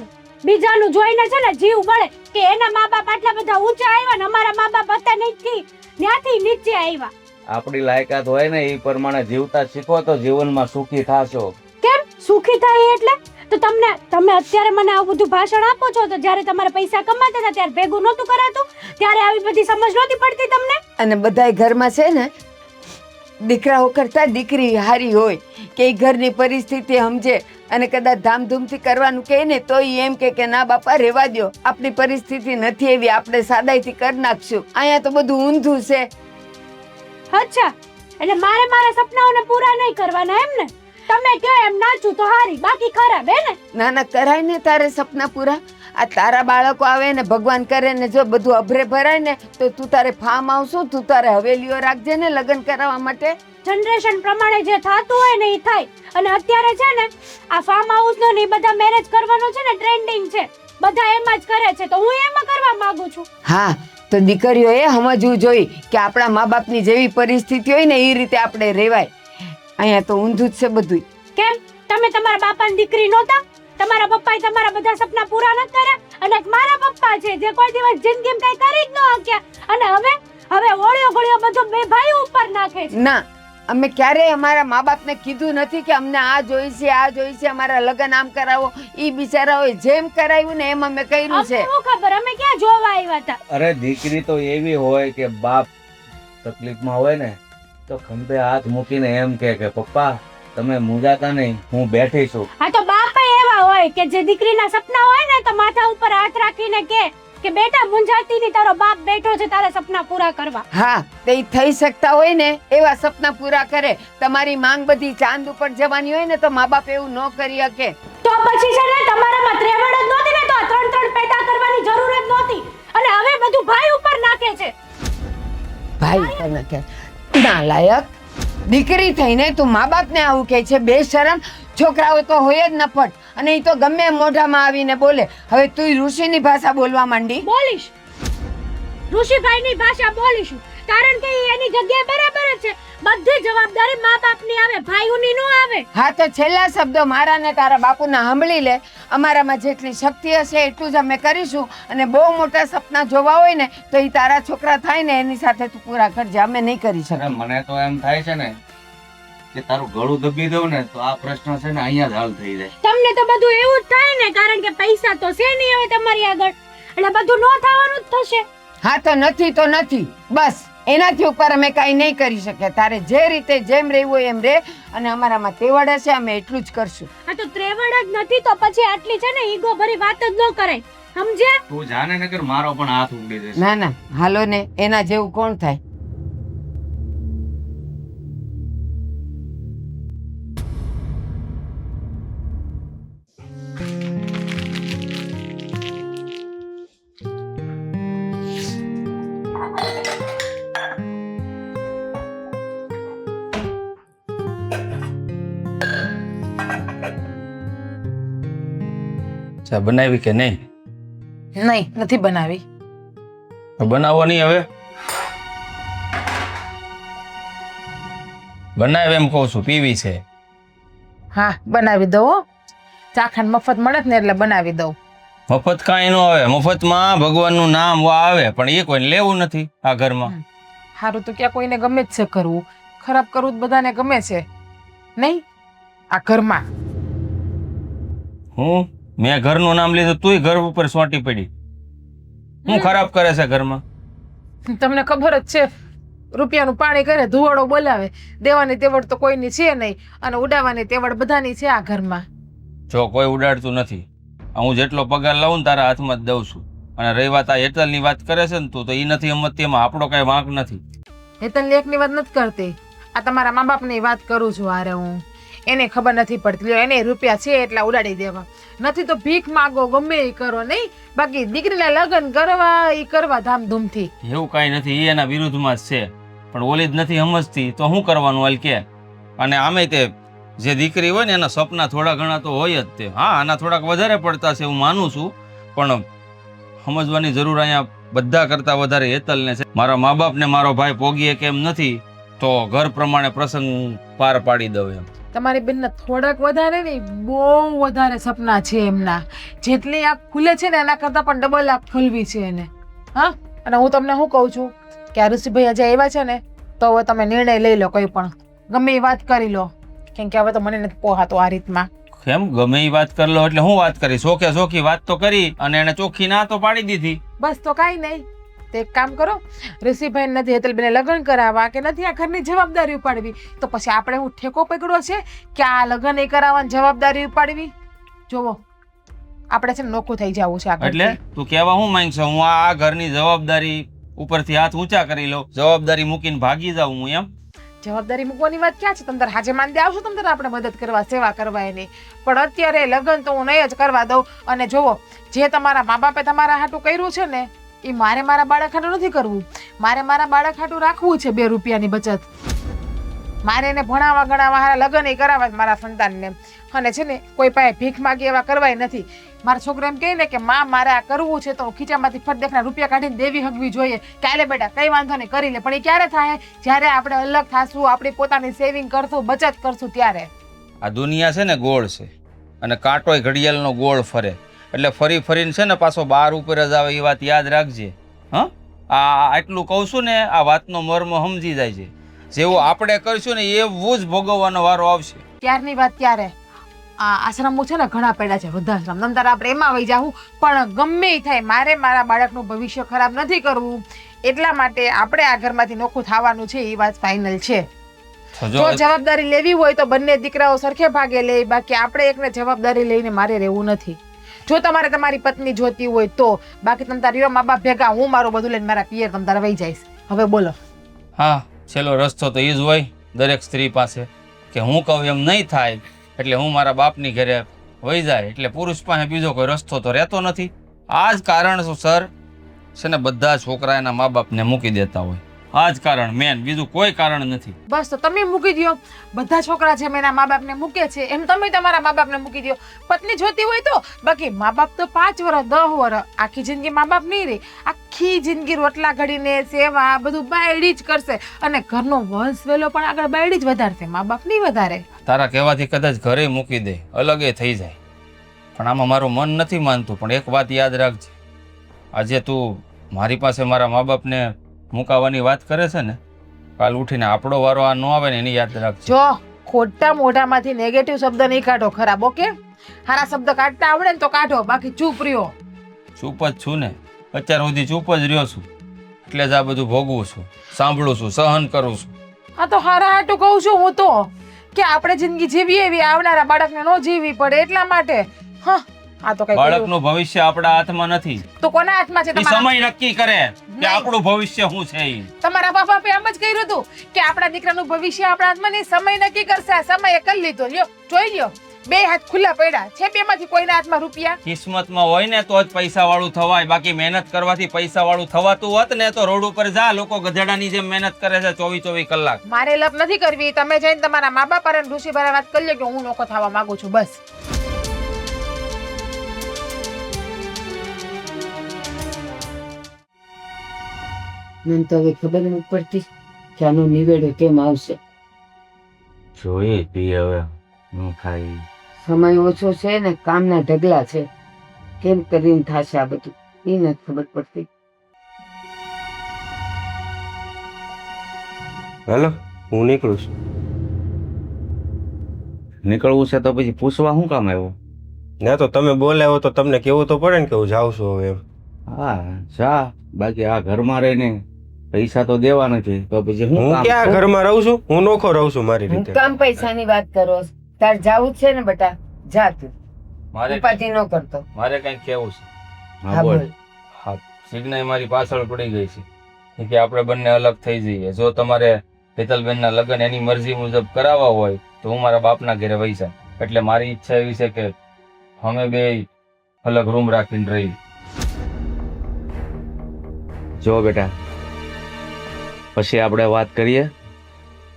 Speaker 2: બીજાનું જોઈને છે ને જીવ બળે કે એના મા બાપ આટલા બધા ઊંચા આવ્યા ને અમારા મા બાપ હતા નથી ત્યાંથી નીચે આવ્યા.
Speaker 3: આપણી લાયકાત હોય ને એ પ્રમાણે જીવતા શીખો તો જીવનમાં સુખી થાશો.
Speaker 2: કેમ સુખી થાય એટલે? તો તમે અત્યારે મને આવું બધું ભાષણ આપો છો તો જ્યારે તમારે પૈસા કમાતા હતા ત્યારે ભેગું નહોતું કરાતું, ત્યારે આવી બધી સમજ નહોતી પડતી તમને?
Speaker 1: અને બધાય ઘરમાં છે ને દીકરાઓ કરતા દીકરી હારી હોય કે એ ઘરની પરિસ્થિતિ સમજે અને કદાચ ધામધૂમથી કરવાનું કહે ને તો એમ કે ના બાપા રહેવા દો, આપણી પરિસ્થિતિ નથી એવી, આપણે સાદાઈથી કરી નાખશું. અહીંયા તો બધું ઊંધું છે.
Speaker 2: અચ્છા, એટલે મારે મારા સપનાઓને પૂરા નહીં કરવાના એમ ને? તમે કહો એમ નાચું તો હારી, બાકી ખરાબ હે ને?
Speaker 1: ના ના, કરાય ને તારે સપના પૂરા. આ તારા બાળકો આવે ને ભગવાન કરે ને જો બધું અભરે ભરાય ને તો તું તારે ફાર્મ આવશું, તું તારે હવેલીઓ રાખજે ને લગ્ન કરાવવા માટે.
Speaker 2: જનરેશન પ્રમાણે જે થતું હોય ને એ થાય. અને અત્યારે છે ને આ ફાર્મ હાઉસ નો ને ઈ બધા મેરેજ કરવાનો છે ને ટ્રેન્ડિંગ છે, બધા એમ જ કરે છે, તો હું એમાં કરવા માંગુ છું.
Speaker 1: હા, તો દીકરીઓએ સમજવું જોઈએ કે આપણા મા બાપની જેવી પરિસ્થિતિ હોય ને એ રીતે આપણે રહેવાય. અહીંયા તો ઊંધું જ છે બધું.
Speaker 2: કેમ તમે તમારા બાપાની દીકરી નહોતા? તમારા પપ્પાએ તમારા બધા સપના પૂરા ન કર્યા? અને એક મારા પપ્પા છે જે કોઈ દિવસ જિંદગીમાં કઈ કરી જ ન શક્યા, અને હવે ઓળિયો ગળિયો બધું બે ભાઈઓ ઉપર નાખે છે.
Speaker 1: ના, અમે ક્યારેય અમારા મા બાપને કીધું નથી કે અમને આ જોઈશે આ જોઈશે, અમારા લગ્ન આમ કરાવો. ઈ બિચારાઓએ જેમ કરાવ્યું ને એમ અમે કર્યું છે.
Speaker 2: અમને શું ખબર, અમે ક્યાં જોવા આવ્યા હતા?
Speaker 3: અરે દીકરી તો એવી હોય કે બાપ તકલીફમાં હોય ને તો ખંભે હાથ મૂકીને એમ કે પપ્પા તમે મૂંઝાતા નહીં, હું બેઠી છું.
Speaker 2: આ તો બાપે એવા હોય કે જે દીકરીના સપના હોય ને તો માથા ઉપર હાથ રાખીને કે બેટા મૂંઝાતી ની, તારો બાપ બેઠો છે તારા સપના પૂરા કરવા.
Speaker 1: હા, તે ઈ થઈ શકતા હોય ને એવા સપના પૂરા કરે. તમારી માંગ બધી ચાંદ ઉપર જવાની હોય ને તો મા બાપ એવું ન કરી શકે.
Speaker 2: તો પછી છે ને તમારામાં ત્રેવડ જ નહોતી ને તો આ ત્રણ પેદા કરવાની જરૂર જ નહોતી. અને હવે બધું ભાઈ ઉપર નાખે છે.
Speaker 1: ભાઈ તને કે નાલાયક દીકરી થઈને તું મા બાપને આવું કહે છે, બેશરમ. છોકરાઓ તો હોય જ નફટ, અને એ તો ગમે એમ મોઢામાં આવીને બોલે. હવે તું ઋષિની ભાષા બોલવા માંડી.
Speaker 2: બોલીશ, ઋષિભાઈની ભાષા બોલીશું, કારણ કે ઈ એની જગ્યાએ બરાબર જ છે. બધી જવાબદારી મા બાપની આવે, ભાઈઓની ન આવે.
Speaker 1: હા, તો છેલ્લા શબ્દો મારા ને તારા બાપુના સાંભળી લે. અમારામાં જેટલી શક્તિ હશે એટલું જ અમે કરીશું, અને બહુ મોટા સપના જોવા હોય ને તો એ તારા છોકરા થાય ને એની સાથે તું પૂરા કરજે, અમે નહીં કરી
Speaker 3: અરે
Speaker 1: શકીએ.
Speaker 3: મને તો એમ થાય છે ને કે તારું ગળું દબી દઉં ને તો આ પ્રશ્ન છે ને અહીંયા જ હલ થઈ જાય.
Speaker 2: તમને તો બધું એવું જ થાય ને, કારણ કે પૈસા તો છે નહીં હવે તમારી આગળ, એટલે બધું ન થવાનું જ થશે.
Speaker 1: હા, તો નથી તો નથી, બસ એનાથી ઉપર અમે કાંઈ નહીં કરી શકીએ. તારે જે રીતે જેમ રહેવું હોય એમ રહે, અને અમારામાં તેવડ હશે અમે એટલું જ કરશું.
Speaker 2: આ તો ત્રેવડ જ નથી તો પછી આટલી છે ને ઈગો ભરી વાત જ ન કરાય, સમજ્યા?
Speaker 5: તું જાને નકર મારો પણ હાથ ઉગડી જશે.
Speaker 1: ના ના, હાલો ને, એના જેવું કોણ થાય.
Speaker 5: ચા બનાવી કે નહીં?
Speaker 4: નહીં, નથી બનાવી.
Speaker 5: બનાવવાની હવે બનાવ એમ કહું છું, પીવી છે.
Speaker 4: હા, બનાવી દઉં હો. ચાખંડ મફત મળે જ ને એટલે બનાવી દઉં.
Speaker 5: મફત કાંઈ ન આવે, મફતમાં ભગવાનનું નામ આવે પણ એ કોઈને લેવું નથી આ ઘરમાં.
Speaker 4: સારું તો ક્યાં કોઈને ગમે જ છે કરવું, ખરાબ કરવું જ બધાને ગમે છે નહીં આ ઘરમાં.
Speaker 5: મેં ઘરનું નામ લીધું, તુંય ઘર ઉપર સોંટી પડી. હું ખરાબ કરે છે ઘરમાં?
Speaker 4: તમને ખબર જ છે, રૂપિયાનું પાણી કરે, ધુવાડો બોલાવે. દેવાની તેવડ તો કોઈની છે નહીં, અને ઉડાવવાની તેવડ બધાની છે આ ઘરમાં.
Speaker 5: જો કોઈ ઉડાડતું નથી, હું જેટલો પગાર લઉં ને તારા હાથમાં જ દઉં છું. અને રહી વાત આ હેતલની વાત કરે છે ને તું, તો એ નથી સમજતી, એમાં આપણો કઈ વાંક નથી.
Speaker 4: હેતલ એકની વાત નથી કરતી, આ તમારા મા બાપની વાત કરું છું. આરે હું એને ખબર નથી પડતી, લ્યો એને રૂપિયા છે એટલા ઉડાડી દેવા, નથી તો ભીખ માગો, ગમે એ કરો નહીં. બાકી દીકરીના લગ્ન કરવા એ કરવા ધામધૂમથી.
Speaker 5: એવું કાંઈ નથી, એ એના વિરુદ્ધમાં જ છે, પણ ઓલી જ નથી સમજતી તો શું કરવાનું હાલ કે. અને આમે તે જે દીકરી હોય ને એના સપના થોડા ઘણા તો હોય જ તે. હા, આના થોડાક વધારે પડતા છે હું માનું છું, પણ સમજવાની જરૂર અહીંયા બધા કરતા વધારે હેતલને છે. મારા મા બાપને મારો ભાઈ પોગીએ કેમ નથી, તો ઘર પ્રમાણે પ્રસંગ પાર પાડી દઉં એમ.
Speaker 4: તમારી બેનના થોડાક વધારે નહીં, બહુ વધારે સપના છે એમના. જેટલી આંખ ખુલે છે ને એના કરતાં પણ ડબલ આંખ ખુલવી છે એને. હા, અને હું તમને શું કહું છું કે આ ઋષિભાઈ હજી આવ્યા છે ને તો હવે તમે નિર્ણય લઈ લો, કોઈ પણ ગમે એ વાત કરી લો, કેમ કે હવે તો મને નથી પોહાતો આ રીતમાં.
Speaker 5: કેમ ગમે એ વાત કરી લો એટલે હું વાત કરી? ચોખે ચોખ્ખી વાત તો કરી અને એને ચોખ્ખી ના તો પાડી દીધી.
Speaker 4: બસ તો કાંઈ નહીં, તો એક કામ કરો, ઋષિભાઈ નથી હેતલબેને લગ્ન કરાવવા કે નથી આ ઘરની જવાબદારી ઉપાડવી, તો પછી આપણે હું ઠેકો પકડ્યો છે કે આ લગ્ન એ કરાવવાની જવાબદારી ઉપાડવી? જોવો, આપણે છે ને નોખું થઈ જવું છે આ ઘરથી.
Speaker 5: એટલે તું કહેવા હું માંગશે? હું આ ઘરની જવાબદારી ઉપરથી હાથ ઊંચા કરી લો, જવાબદારી મૂકીને ભાગી જાઉં હું એમ?
Speaker 4: જવાબદારી મૂકવાની વાત ક્યાં છે? તમે તાર હાજે માંદે આવશો, તમે તાર આપણે મદદ કરવા, સેવા કરવા એની. પણ અત્યારે લગ્ન તો હું નહીં જ કરવા દઉં. અને જુઓ, જે તમારા મા બાપે તમારા હાટું કર્યું છે ને, એ મારે મારા બાળક હાટું નથી કરવું. મારે મારા બાળક હાટું રાખવું છે 2 રૂપિયાની બચત. મારે એને ભણાવવા ગણાવવા હારા લગ્ન એ કરાવવા છે મારા સંતાનને. અને છે ને કોઈ પાસે ભીખ માગી એવા કરવાય નથી. મારા છોકરો એમ કહે ને કે માં મારે આ કરવું છે, તો ખીચામાંથી ફટ દેખના રૂપિયા કાઢીને દેવી હગવી જોઈએ કે આલે બેટા કઈ વાંધો નહીં કરી લે. પણ એ ક્યારે થાય? જ્યારે આપણે અલગ થાશું, આપણી પોતાની સેવિંગ કરશું, બચત કરશું ત્યારે.
Speaker 5: આ દુનિયા છે ને ગોળ છે, અને કાંટોય ઘડિયાળનો ગોળ ફરે. એટલે ફરી ફરીને છે ને પાછો બાર ઉપર જ આવે, એ વાત યાદ રાખજે. હા, આ આટલું કહું છું ને, આ વાતનો મર્મ સમજી જાય છે. જેવું આપણે કરશું ને એવું જ ભોગવવાનો વારો આવશે.
Speaker 4: ત્યારની વાત ક્યારે? આ આશ્રમો છે ને ઘણા પડ્યા છે, વૃદ્ધાશ્રમ. તમ તારે આપણે એમાં વહી જાવું. પણ ગમે એ થાય, મારે મારા બાળકનું ભવિષ્ય ખરાબ નથી કરવું. એટલા માટે આપણે આ ઘરમાંથી નોખું થવાનું છે, એ વાત ફાઇનલ છે.
Speaker 5: તો
Speaker 4: જો જવાબદારી લેવી હોય તો બંને દીકરાઓ સરખે ભાગે લે. બાકી આપણે એકને જવાબદારી લઈને મારે રહેવું નથી. જો તમારે તમારી પત્ની જોતી હોય તો. બાકી તમે તારી મા બાપ ભેગા, હું મારું બધું લઈને મારા પિયર તમ તારે વહી જઈશ. હવે બોલો.
Speaker 5: હા, છેલ્લો રસ્તો તો એ જ હોય દરેક સ્ત્રી પાસે કે હું કહું એમ નહીં થાય એટલે હું મારા બાપની ઘરે વહી જાય. એટલે પુરુષ પાસે બીજો કોઈ રસ્તો તો રહેતો નથી. આ જ કારણસર છે ને બધા છોકરા એના મા બાપને મૂકી દેતા હોય. આ જ કારણ મેન, બીજું કોઈ કારણ નથી.
Speaker 4: બસ તો તમે મૂકી દો. બધા છોકરા જેમ એના મા બાપને મૂકે છે એમ તમે તમારા મા બાપને મૂકી દો. પત્ની જોતી હોય તો. બાકી મા બાપ તો 5 વર્ષ 10 વર્ષ, આખી જિંદગી મા બાપ નહીં રહે. આખી જિંદગી રોટલા ઘડીને સેવા બધું બાયડી જ કરશે. અને ઘરનો વંશ વેલો પણ આગળ બાયડી જ વધારશે, મા બાપ નહીં વધારે.
Speaker 5: તારા કહેવાથી કદાચ ઘરે મૂકી દે, અલગે થઈ જાય, પણ આમાં મારું મન નથી માનતું. પણ એક વાત યાદ રાખજે, આજે તું મારી પાસે મારા મા બાપને મુકાવાની વાત કરે છે ને, કાલ ઉઠીને આપણો વારો આ ન આવે ને એની યાદ રાખજો.
Speaker 4: જો ખોટા મોઢામાંથી નેગેટિવ શબ્દ નહીં કાઢો, ખરાબ. ઓકે? સારા શબ્દ કાઢતા આવડે ને તો કાઢો, બાકી ચૂપ રહ્યો.
Speaker 5: ચૂપ જ છું ને, અત્યાર સુધી ચૂપ જ રહ્યો છું. એટલે જ આ બધું ભોગવું છું, સાંભળું છું, સહન કરું છું.
Speaker 4: આ તો હારા હાટું કહું છું હું તો, કે આપણે જિંદગી જીવીએ એવી આવનારા બાળકને ન જીવવી પડે એટલા માટે. હા, આ તો કઈ
Speaker 5: બાળકનું ભવિષ્ય આપણા હાથમાં નથી.
Speaker 4: તો કોના હાથમાં છે?
Speaker 5: એ સમય નક્કી કરે કે આપણું ભવિષ્ય શું છે.
Speaker 4: તમારા બાપે એમ જ કહ્યું હતું કે આપણા દીકરાનું ભવિષ્ય આપણા હાથમાં નહીં, સમય નક્કી કરશે. આ સમયે કરી લીધો. લ્યો, જોઈ લ્યો, 2 હાથ ખુલ્લા પડ્યા છે. 2 માંથી કોઈના હાથમાં રૂપિયા?
Speaker 5: કિસ્મતમાં હોય ને તો જ પૈસા વાળું થવાય. બાકી મહેનત કરવાથી પૈસા વાળું થવાતું હોત ને તો રોડ ઉપર જા, લોકો ગધેડાની જેમ મહેનત કરે છે 24 કલાક.
Speaker 4: મારે લપ નથી કરવી. તમે જઈને તમારા મા બાપ અને ઋષિભાઈ વાત કરી લો કે હું નોખો થવા માંગુ છું. બસ.
Speaker 1: મને તો હવે ખબર નથી પડતી કે આનો નિવેડો કેમ આવશે.
Speaker 3: જોઈએ પી હવે હું ખાઈ.
Speaker 1: સમય ઓછો છે ને, કામના ઢગલા છે. કેમ કરીને થશે આ બધું એ નથી ખબર પડતી.
Speaker 6: હાલો, હું નીકળું છું.
Speaker 3: નીકળવું છે તો પછી પૂછવા શું કામ આવ્યો?
Speaker 6: ના તો તમે બોલાવો તો તમને કેવું તો પડે ને કે હું જાઉં છું હવે એમ.
Speaker 3: હા જા, બાકી આ ઘરમાં રહીને પૈસા તો દેવા નથી તો પછી
Speaker 6: હું
Speaker 3: હું
Speaker 6: ક્યાં ઘરમાં રહું છું? હું નોખો રહું છું મારી
Speaker 1: હું
Speaker 6: રીતે.
Speaker 1: કામ પૈસાની વાત કરો? તાર જાવું જ છે ને બેટા, જા તું.
Speaker 5: મારે
Speaker 1: ઉપાધિ ન કરતો.
Speaker 5: મારે કંઈક કેવું છે.
Speaker 1: હા બોલ.
Speaker 5: હા, સિગ્નલ મારી પાછળ પડી ગઈ છે કે આપણે બંને અલગ થઈ જઈએ. જો તમારે હેતલબેનના લગ્ન એની મરજી મુજબ કરાવવા હોય તો હું મારા બાપના ઘરે વહી જાઉં. એટલે મારી ઈચ્છા એવી છે કે અમે બે અલગ રૂમ રાખીને રહી.
Speaker 3: જો બેટા, પછી આપણે વાત કરીએ.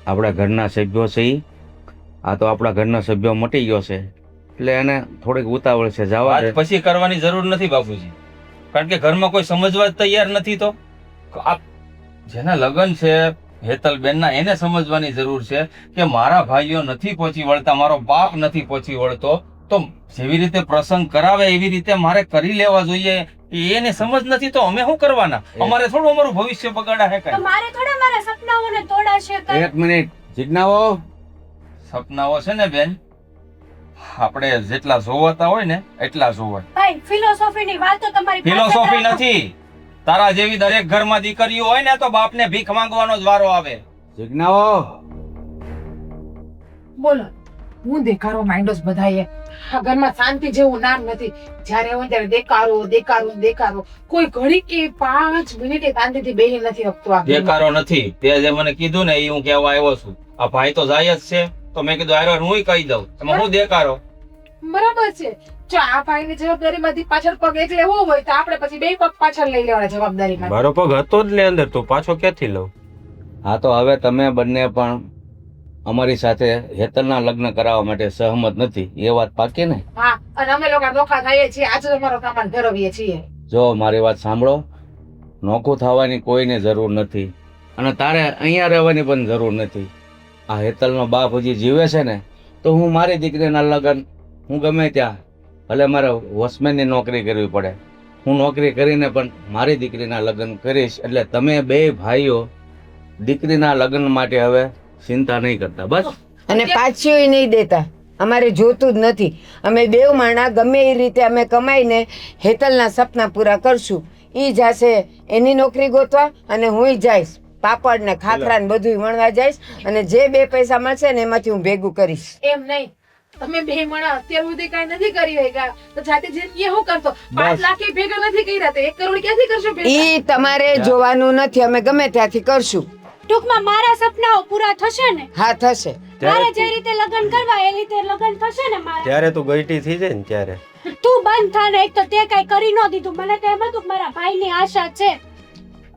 Speaker 3: આપણા ઘરના સભ્યો છે ઈ. આ તો આપણા ઘરના સભ્યો મટી ગયો છે એટલે એને થોડીક ઉતાવળ છે. જવા
Speaker 5: વાત
Speaker 3: દે.
Speaker 5: પછી કરવાની જરૂર નથી બાપુજી, કારણ કે ઘરમાં કોઈ સમજવા જ તૈયાર નથી. તો આ જેના લગ્ન છે હેતલબેનના, એને સમજવાની જરૂર છે કે મારા ભાઈઓ નથી પહોંચી વળતા, મારો બાપ નથી પહોંચી વળતો, તો જેવી રીતે પ્રસંગ કરાવે એવી રીતે મારે કરી લેવા જોઈએ. એને સમજ નથી તો અમે શું કરવાના? અમારે થોડું અમારું ભવિષ્ય બગાડા હે
Speaker 2: તો
Speaker 5: કઈ?
Speaker 2: મારે થોડા મારા સપનાઓને તોડા છે કાંઈ?
Speaker 3: એક મિનિટ, જીજ્ઞાઓ.
Speaker 5: સપનાઓ છે ને બેન, આપણે જેટલા જોવાતા હોય ને એટલા જોવાય.
Speaker 2: ભાઈ, ફિલોસોફીની વાતો તમારી પાસે
Speaker 5: ફિલોસોફી
Speaker 2: રાખો.
Speaker 5: નથી. તારા જેવી દરેક ઘરમાં દીકરીઓ હોય ને તો બાપને ભીખ માંગવાનો જ વારો આવે.
Speaker 3: જીજ્ઞાઓ.
Speaker 4: બોલો. હું દેખાડો માંડ્યો બધાએ. આ ઘરમાં શાંતિ જેવું નામ નથી. જ્યારે હોય ત્યારે દેખાડો. કોઈ ઘડી કે 5 મિનિટે શાંતિથી બેહી નથી શકતો આ ઘરમાં.
Speaker 5: દેખારો નથી. તે જે મને કીધું ને એ હું કહેવા આવ્યો છું. આ ભાઈ તો જાય જ છે, તો મેં કીધું આરો હું કહી દઉં. એમાં હું દેખારો?
Speaker 4: બરાબર છે. જો આ ભાઈની જવાબદારીમાંથી પાછળ પગ એક લેવો હોય તો આપણે પછી 2 પગ પાછળ લઈ લેવાના જવાબદારીમાં.
Speaker 6: મારો પગ હતો જ ને અંદર, તો પાછો ક્યાંથી લઉં?
Speaker 3: હા તો હવે તમે બંને પણ અમારી સાથે હેતલના લગ્ન કરાવવા માટે સહમત નથી, એ વાત પાકી ને?
Speaker 4: હા, અને અમે લોકો નોખા થઈએ છીએ, આજે અમારો સામાન ધરવીએ છીએ.
Speaker 3: જો મારી વાત સાંભળો, નોખું થવાની કોઈને જરૂર નથી અને તારે અહીંયા રહેવાની પણ જરૂર નથી. આ હેતલનો બાપ હજી જીવે છે ને, તો હું મારી દીકરીના લગ્ન હું ગમે ત્યાં, ભલે મારે વોચમેનની નોકરી કરવી પડે, હું નોકરી કરીને પણ મારી દીકરીના લગ્ન કરીશ. એટલે તમે 2 ભાઈઓ દીકરીના લગ્ન માટે હવે ચિંતા નહીં કરતા, બસ.
Speaker 1: અને પાછું નહીં દેતા, અમારે જોતું જ નથી. અમે 2 માણા ગમે એ રીતે અમે કમાઈને હેતલના સપના પૂરા કરશું. ઈ જાશે એની નોકરી ગોતવા અને હું જઈશ પાપડ ને ખાખરા ને બધું વણવા જઈશ, અને જે 2 પૈસા મળશે ને એમાંથી હું ભેગું કરીશ.
Speaker 4: એમ નહીં, તમે 2 મણા અત્યાર સુધી કઈ નથી કરી રહ્યા તો જાતે જિંદગી શું કરતો? 5 લાખ ભેગા નથી કર્યા તો 1 કરોડ ક્યાંથી કરશો ભેગા?
Speaker 1: ઈ તમારે જોવાનું નથી, અમે ગમે ત્યાંથી કરશું.
Speaker 2: ટૂંકમાં મારા સપનાઓ પૂરા થશે ને?
Speaker 1: હા થશે.
Speaker 2: મારે જે રીતે લગ્ન કરવા એ રીતે લગ્ન થશે ને મારે.
Speaker 6: ત્યારે તું ગઈટી થઈ જાય ને ત્યારે.
Speaker 2: તું બંધ થા ને, એક તો તે કઈ કરી ન દીધું. મને તો એમ હતું કે મારા ભાઈની આશા છે.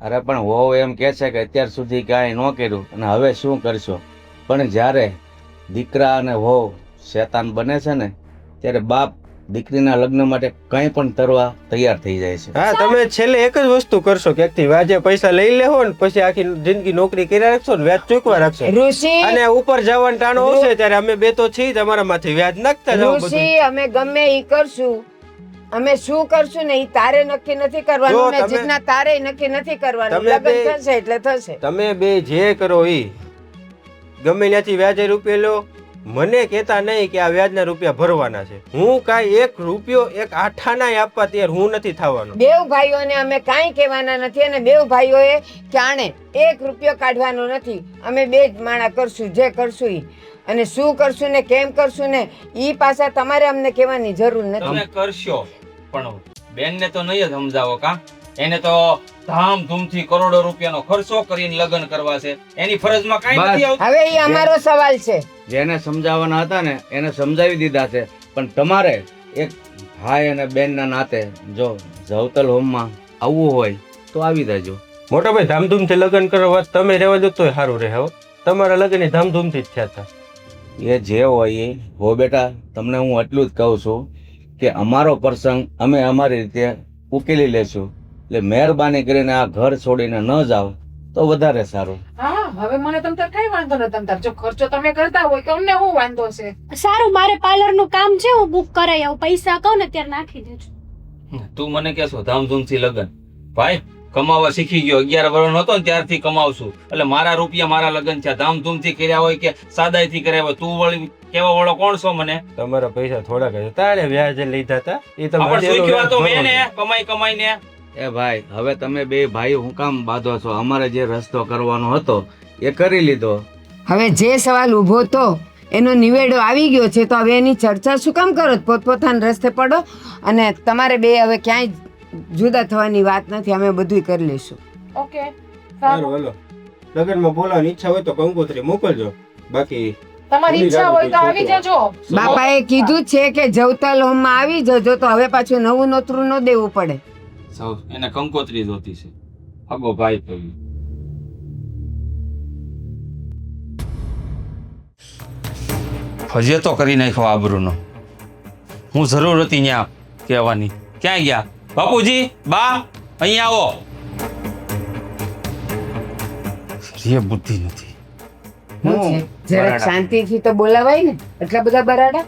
Speaker 3: અરે પણ વહુ એમ કહે છે કે અત્યાર સુધી કાંઈ ન કર્યું અને હવે શું કરશો? પણ જ્યારે દીકરા અને વહુ શેતાન બને છે ને, ત્યારે બાપ દીકરીના લગ્ન માટે કંઈ પણ તરવા તૈયાર થઈ જાય છે.
Speaker 6: હા, તમે છેલ્લે એક જ વસ્તુ કરશો, ક્યાંકથી વ્યાજે પૈસા લઈ લેવો ને પછી આખી જિંદગી નોકરી કર્યા રાખશો ને વ્યાજ ચૂકવા રાખશો.
Speaker 1: ઋષિ,
Speaker 6: અને ઉપર જવાનું ટાણું આવશે ત્યારે અમે 2 તો છીએ, તમારા માંથી વ્યાજ નાખતા જાવ બધું.
Speaker 1: ઋષિ, અમે ગમે ઈ કરશું. અમે શું કરશું ને ઈ તારે નક્કી નથી કરવાનું,
Speaker 6: જો
Speaker 1: ને
Speaker 6: તમે-
Speaker 1: જીતના તારે નક્કી નથી કરવાનું.
Speaker 6: તમે
Speaker 1: લગ્ન
Speaker 6: બે-
Speaker 1: થશે એટલે થશે.
Speaker 6: તમે 2 જે કરો ઈ ગમે ત્યાંથી વ્યાજે રૂપિયા લો, મને કહેતા નહીં કે આ વ્યાજના રૂપિયા ભરવાના છે. હું કાંઈ 1 રૂપિયો 1 આઠાનાય આપવા તૈયાર હું નથી થવાનો.
Speaker 1: 2 ભાઈઓને અમે કાંઈ કહેવાના નથી, અને 2 ભાઈઓએ ક્યાણે 1 રૂપિયો કાઢવાનો નથી. અમે 2 જ માણા કરશું, જે કરશું ઈ. અને શું કરશું ને કેમ કરશું ને ઈ પાછા તમારે અમને કહેવાની જરૂર નથી.
Speaker 5: તમે કરશો પણ બેનને તો નહીં જ સમજાવો કા? એને તો ધામધૂમથી કરોડો રૂપિયાનો ખર્ચો કરીને લગ્ન કરવા છે, એની ફરજમાં કાંઈ નથી આવતું.
Speaker 1: હવે ઈ અમારો સવાલ છે.
Speaker 3: જેને સમજાવવાના હતા ને એને સમજાવી દીધા છે, પણ તમારે એક ભાઈ અને બેનના નાતે જો જવતલ હોમમાં આવવું હોય તો આવી દેજો.
Speaker 6: મોટા ભાઈ, ધામધૂમથી લગ્ન કરવા તમે રહેવા દો તોય સારું રહે. હો તમારા લગ્ન ધામધૂમથી જ થયા હતા.
Speaker 3: એ જે હોય એ હો બેટા, તમને હું એટલું જ કહું છું કે અમારો પ્રસંગ અમે અમારી રીતે ઉકેલી લેશું. એટલે મહેરબાની કરીને આ ઘર છોડીને ન જાઓ તો વધારે સારું.
Speaker 4: હા, હવે મને તમ તાર કઈ વાંધો ન. તમ તાર જો ખર્ચો તમે કરતા હોય તો અમને શું વાંધો છે?
Speaker 2: સારું, મારે પાર્લરનું કામ છે, હું બુક કરાઈ આવું. પૈસા કહું ને ત્યારે નાખી દેજો.
Speaker 5: તું મને કહેશો ધામધૂમથી લગ્ન? ભાઈ કમાવા શીખી ગયો, 11 વર્ષનો હતો ને ત્યારથી કમાવશું. એટલે મારા રૂપિયા મારા લગ્ન છે. ધામધૂમથી કર્યા હોય કે સાદાઈથી કર્યા હોય, તું વળી કેવા વાળો કોણ છો મને?
Speaker 6: તમારા પૈસા થોડાક હતા, તારે વ્યાજે લીધા હતા. એ
Speaker 5: આપણે શીખ્યો તો મેં ને
Speaker 6: તમારે
Speaker 5: કમાઈ કમાઈને.
Speaker 3: એ ભાઈ, હવે તમે 2 ભાઈઓ હું કામ બાંધો છો? અમારે જે રસ્તો કરવાનો હતો એ કરી લીધો.
Speaker 1: હવે જે સવાલ ઊભો તો એનો નિવેડો આવી ગયો છે, તો હવે એની ચર્ચા શું કામ કરો? પોતપોતાના રસ્તે પડો. અને તમારે 2 હવે ક્યાંય જુદા થવાની વાત નથી, અમે બધું કરી લઈશું.
Speaker 4: ઓકે,
Speaker 6: સારું, હાલો. લગ્નમાં બોલાવવાની ઈચ્છા હોય તો કંકોત્રી મોકલજો, બાકી
Speaker 4: તમારી ઈચ્છા હોય તો આવી જજો.
Speaker 1: બાપાએ કીધું જ છે કે જવતલ હોમમાં આવી જજો, તો હવે પાછું નવું નોતરું ન દેવું પડે.
Speaker 5: સૌ એને કંકોત્રી જોતી છે. હગો ભાઈ કહ્યું. ફજેતો કરી નાખ્યો આબરૂનો. હું જરૂર હતી ત્યાં કહેવાની. ક્યાં ગયા બાપુજી? બા અહીંયા આવો. રે બુદ્ધિ નથી.
Speaker 1: શું છે? જરાક શાંતિથી તો બોલાવાય ને. એટલા બધા બરાડા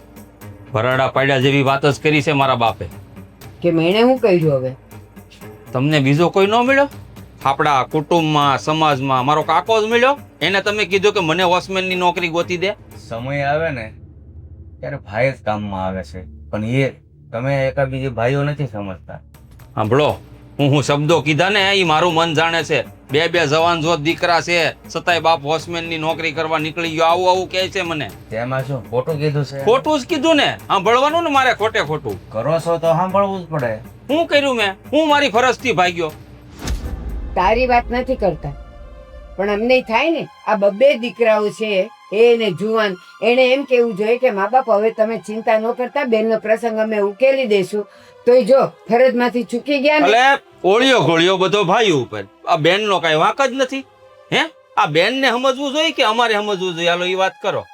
Speaker 5: ભરાડા પાડ્યા જેવી વાત જ કરી છે મારા બાપે.
Speaker 1: કે મેણે હું કહ્યું? હવે
Speaker 5: તમને બીજો કોઈ ન મળ્યો આપણા કુટુંબમાં, સમાજમાં? મારો કાકો જ મળ્યો, એને તમે કીધું કે મને વોચમેનની નોકરી ગોતી દે.
Speaker 3: સમય આવે ને ત્યારે ભાઈ જ કામમાં આવે છે, પણ એ તમે એકાબીજી ભાઈઓ નથી સમજતા.
Speaker 5: સાંભળો, હું શબ્દો કીધા ને એ મારું મન જાણે છે. બે જવાન જો દીકરા છે છતાંય બાપ વોચમેનની નોકરી કરવા નીકળી ગયો આવું આવું કહે છે મને.
Speaker 3: તેમાં શું ખોટું કીધું છે?
Speaker 5: ખોટું જ કીધું ને. સાંભળવાનું ને મારે ખોટે ખોટું.
Speaker 3: કરો છો તો સાંભળવું જ પડે.
Speaker 5: શું કર્યું મેં? હું મારી ફરજથી ભાગ્યો.
Speaker 1: તારી વાત નથી કરતા, પણ અમને થાય ને આ બબ્બે દીકરાઓ છે એને જુવાન, એને એમ કેવું જોઈએ કે મા બાપ હવે તમે ચિંતા ન કરતા, બેનનો પ્રસંગ અમે ઉકેલી દઈશું. તોય જો ફરજમાંથી ચૂકી ગયા ને.
Speaker 5: એટલે ઓળિયો ઘોળિયો બધો ભાઈ ઉપર. આ બેનનો કઈ વાંક જ નથી. હે, આ બેનને સમજવું જોઈએ કે અમારે સમજવું જોઈએ? હાલો એ વાત કરો.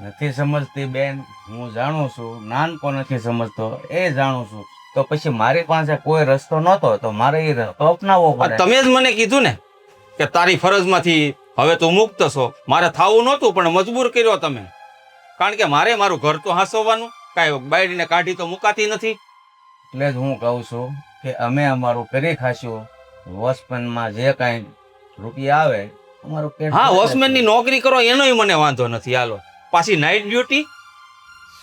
Speaker 3: નથી સમજતી બેન, હું જાણું છું. નાનકો નથી સમજતો એ જાણું છું. તો પછી મારી પાસે કોઈ રસ્તો નહોતો તો મારે એ રસ્તો અપનાવવો પડે.
Speaker 5: તમે જ મને કીધું ને કે તારી ફરજમાંથી હવે તું મુક્ત છો. મારે થાવું નહોતું પણ મજબૂર કર્યો તમે. કારણ કે મારે મારું ઘર તો હાંસવવાનું, કાંઈ બાયડીને કાઢી તો મુકાતી નથી.
Speaker 3: એટલે જ હું કહું છું કે અમે અમારું કરી ખાશું. વોચમેનમાં જે કાંઈ રૂપિયા આવે અમારું પેટ
Speaker 5: હા,
Speaker 3: ભરે.
Speaker 5: વોચમેનની નોકરી કરો એનોય મને વાંધો નથી. હાલો પાછી નાઇટ ડ્યુટી.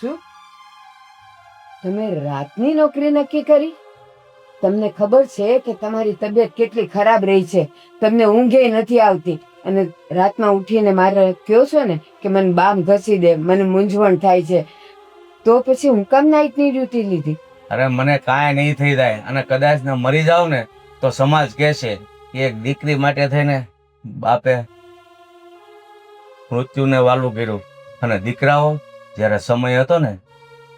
Speaker 1: શું તમે રાતની નોકરી નક્કી કરી? તમને ખબર છે કે તમારી તબિયત કેટલી ખરાબ રહી છે, તમને ઊંઘે નથી આવતી, અને રાતમાં ઉઠીને મારે કહો છો ને કે મને બામ ઘસી દે, મને મૂંઝવણ થાય છે, તો પછી હું કામ નાઇટની ડ્યુટી લીધી?
Speaker 3: અરે મને કાંઈ નહીં થઈ જાય, અને કદાચ ને મરી જાવ ને તો સમાજ કહેશે કે એક દીકરી માટે થઈને બાપે મૃત્યુને વાલું કર્યું, અને દીકરાઓ જ્યારે સમય હતો ને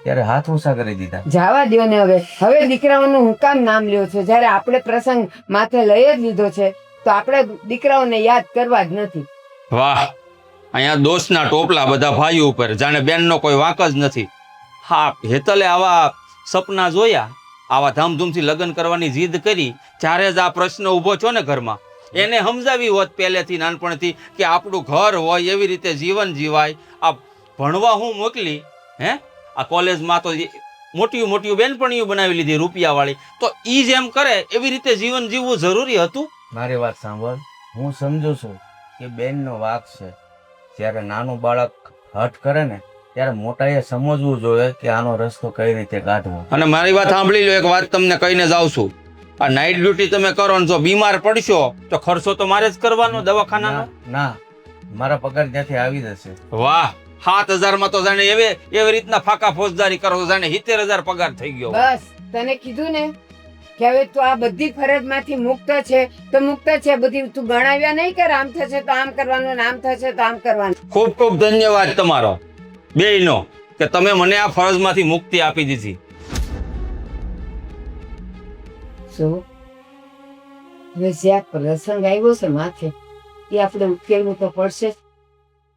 Speaker 3: ત્યારે હાથ ઊંચા કરી દીધા.
Speaker 1: જાવા દ્યો ને હવે. હવે દીકરાઓનું હું કામ નામ લ્યો છો? જ્યારે આપણે પ્રસંગ માથે લઈ જ લીધો છે તો આપણે દીકરાઓને યાદ કરવા જ નથી.
Speaker 5: વાહ, અહીંયા દોષના ટોપલા બધા ભાઈઓ ઉપર, જાણે બેનનો કોઈ વાંક જ નથી. હા, હેતલે આવા સપના જોયા, આવા ધામધૂમથી લગ્ન કરવાની જીદ કરી, ત્યારે જ આ પ્રશ્ન ઊભો છો ને ઘરમાં. એને સમજાવી હોત પહેલેથી નાનપણથી કે આપણું ઘર હોય એવી રીતે જીવન જીવાય. આ ભણવા હું મોકલી, હે આ કોલેજમાં તો મોટી મોટી બેનપણીઓ બનાવી લીધી રૂપિયાવાળી, તો ઈ જ એમ કરે એવી રીતે જીવન જીવવું જરૂરી હતું?
Speaker 3: મારી વાત સાંભળ, હું સમજુ છું કે બેનનો વાંક છે. જ્યારે નાનું બાળક હઠ કરે ને ત્યારે મોટાએ સમજવું જોઈએ કે આનો રસ્તો કઈ રીતે કાઢવો.
Speaker 5: અને મારી વાત સાંભળી લો, એક વાત તમને કહીને જાઉં છું. આ નાઇટ ડ્યુટી તમે કરો ને જો બીમાર પડશો તો ખર્ચો તો મારે જ કરવાનો દવાખાનાનો.
Speaker 3: ના, મારા પગાર ત્યાંથી આવી જશે.
Speaker 5: વાહ, 7,000 માં તો જાણે એવી રીતના ફાકા ફોજદારી કરો તો જાણે 70,000 પગાર થઈ ગયો.
Speaker 1: બસ તને કીધું ને કે હવે તું આ બધી ફરજમાંથી મુક્ત છે તો મુક્ત છે. બધી તું ગણાવ્યા નહીં કે આમ થશે તો આમ કરવાનું ને આમ થશે તો આમ કરવાનું.
Speaker 5: ખૂબ ખૂબ ધન્યવાદ તમારો બેયનો કે તમે મને આ ફરજમાંથી મુક્તિ આપી દીધી.
Speaker 1: શું હવે જે આ પ્રસંગ આવ્યો છે માથે એ આપણે ઉકેલવું તો પડશે જ.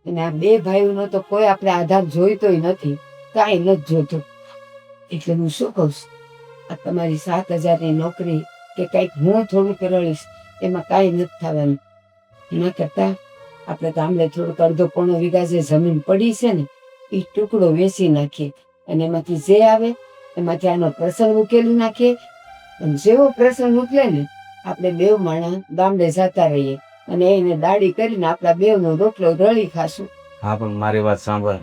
Speaker 1: અને આ બે ભાઈઓનો તો કોઈ આપણે આધાર જોઈતોય નથી, કાંઈ નથી જોતું. એટલે હું શું કહું છું, આ તમારી 7,000ની નોકરી કે કંઈક હું થોડું કરવીશ એમાં કાંઈ નથી થવાનું. એના કરતાં આપણે ગામડે થોડુંક અડધો પોણો વીઘા જે જમીન પડી છે ને એ ટુકડો વેચી નાખીએ, અને એમાંથી જે આવે એમાંથી આનો પ્રસંગ ઉકેલી નાખીએ. અને જેવો પ્રસંગ ઉકેલે ને આપણે બેવ માણસ ગામડે જતા રહીએ અને એને દાડી કરીને આપણા બેવનો રોટલો રળી ખાશું.
Speaker 3: હા, પણ મારી વાત સાંભળ,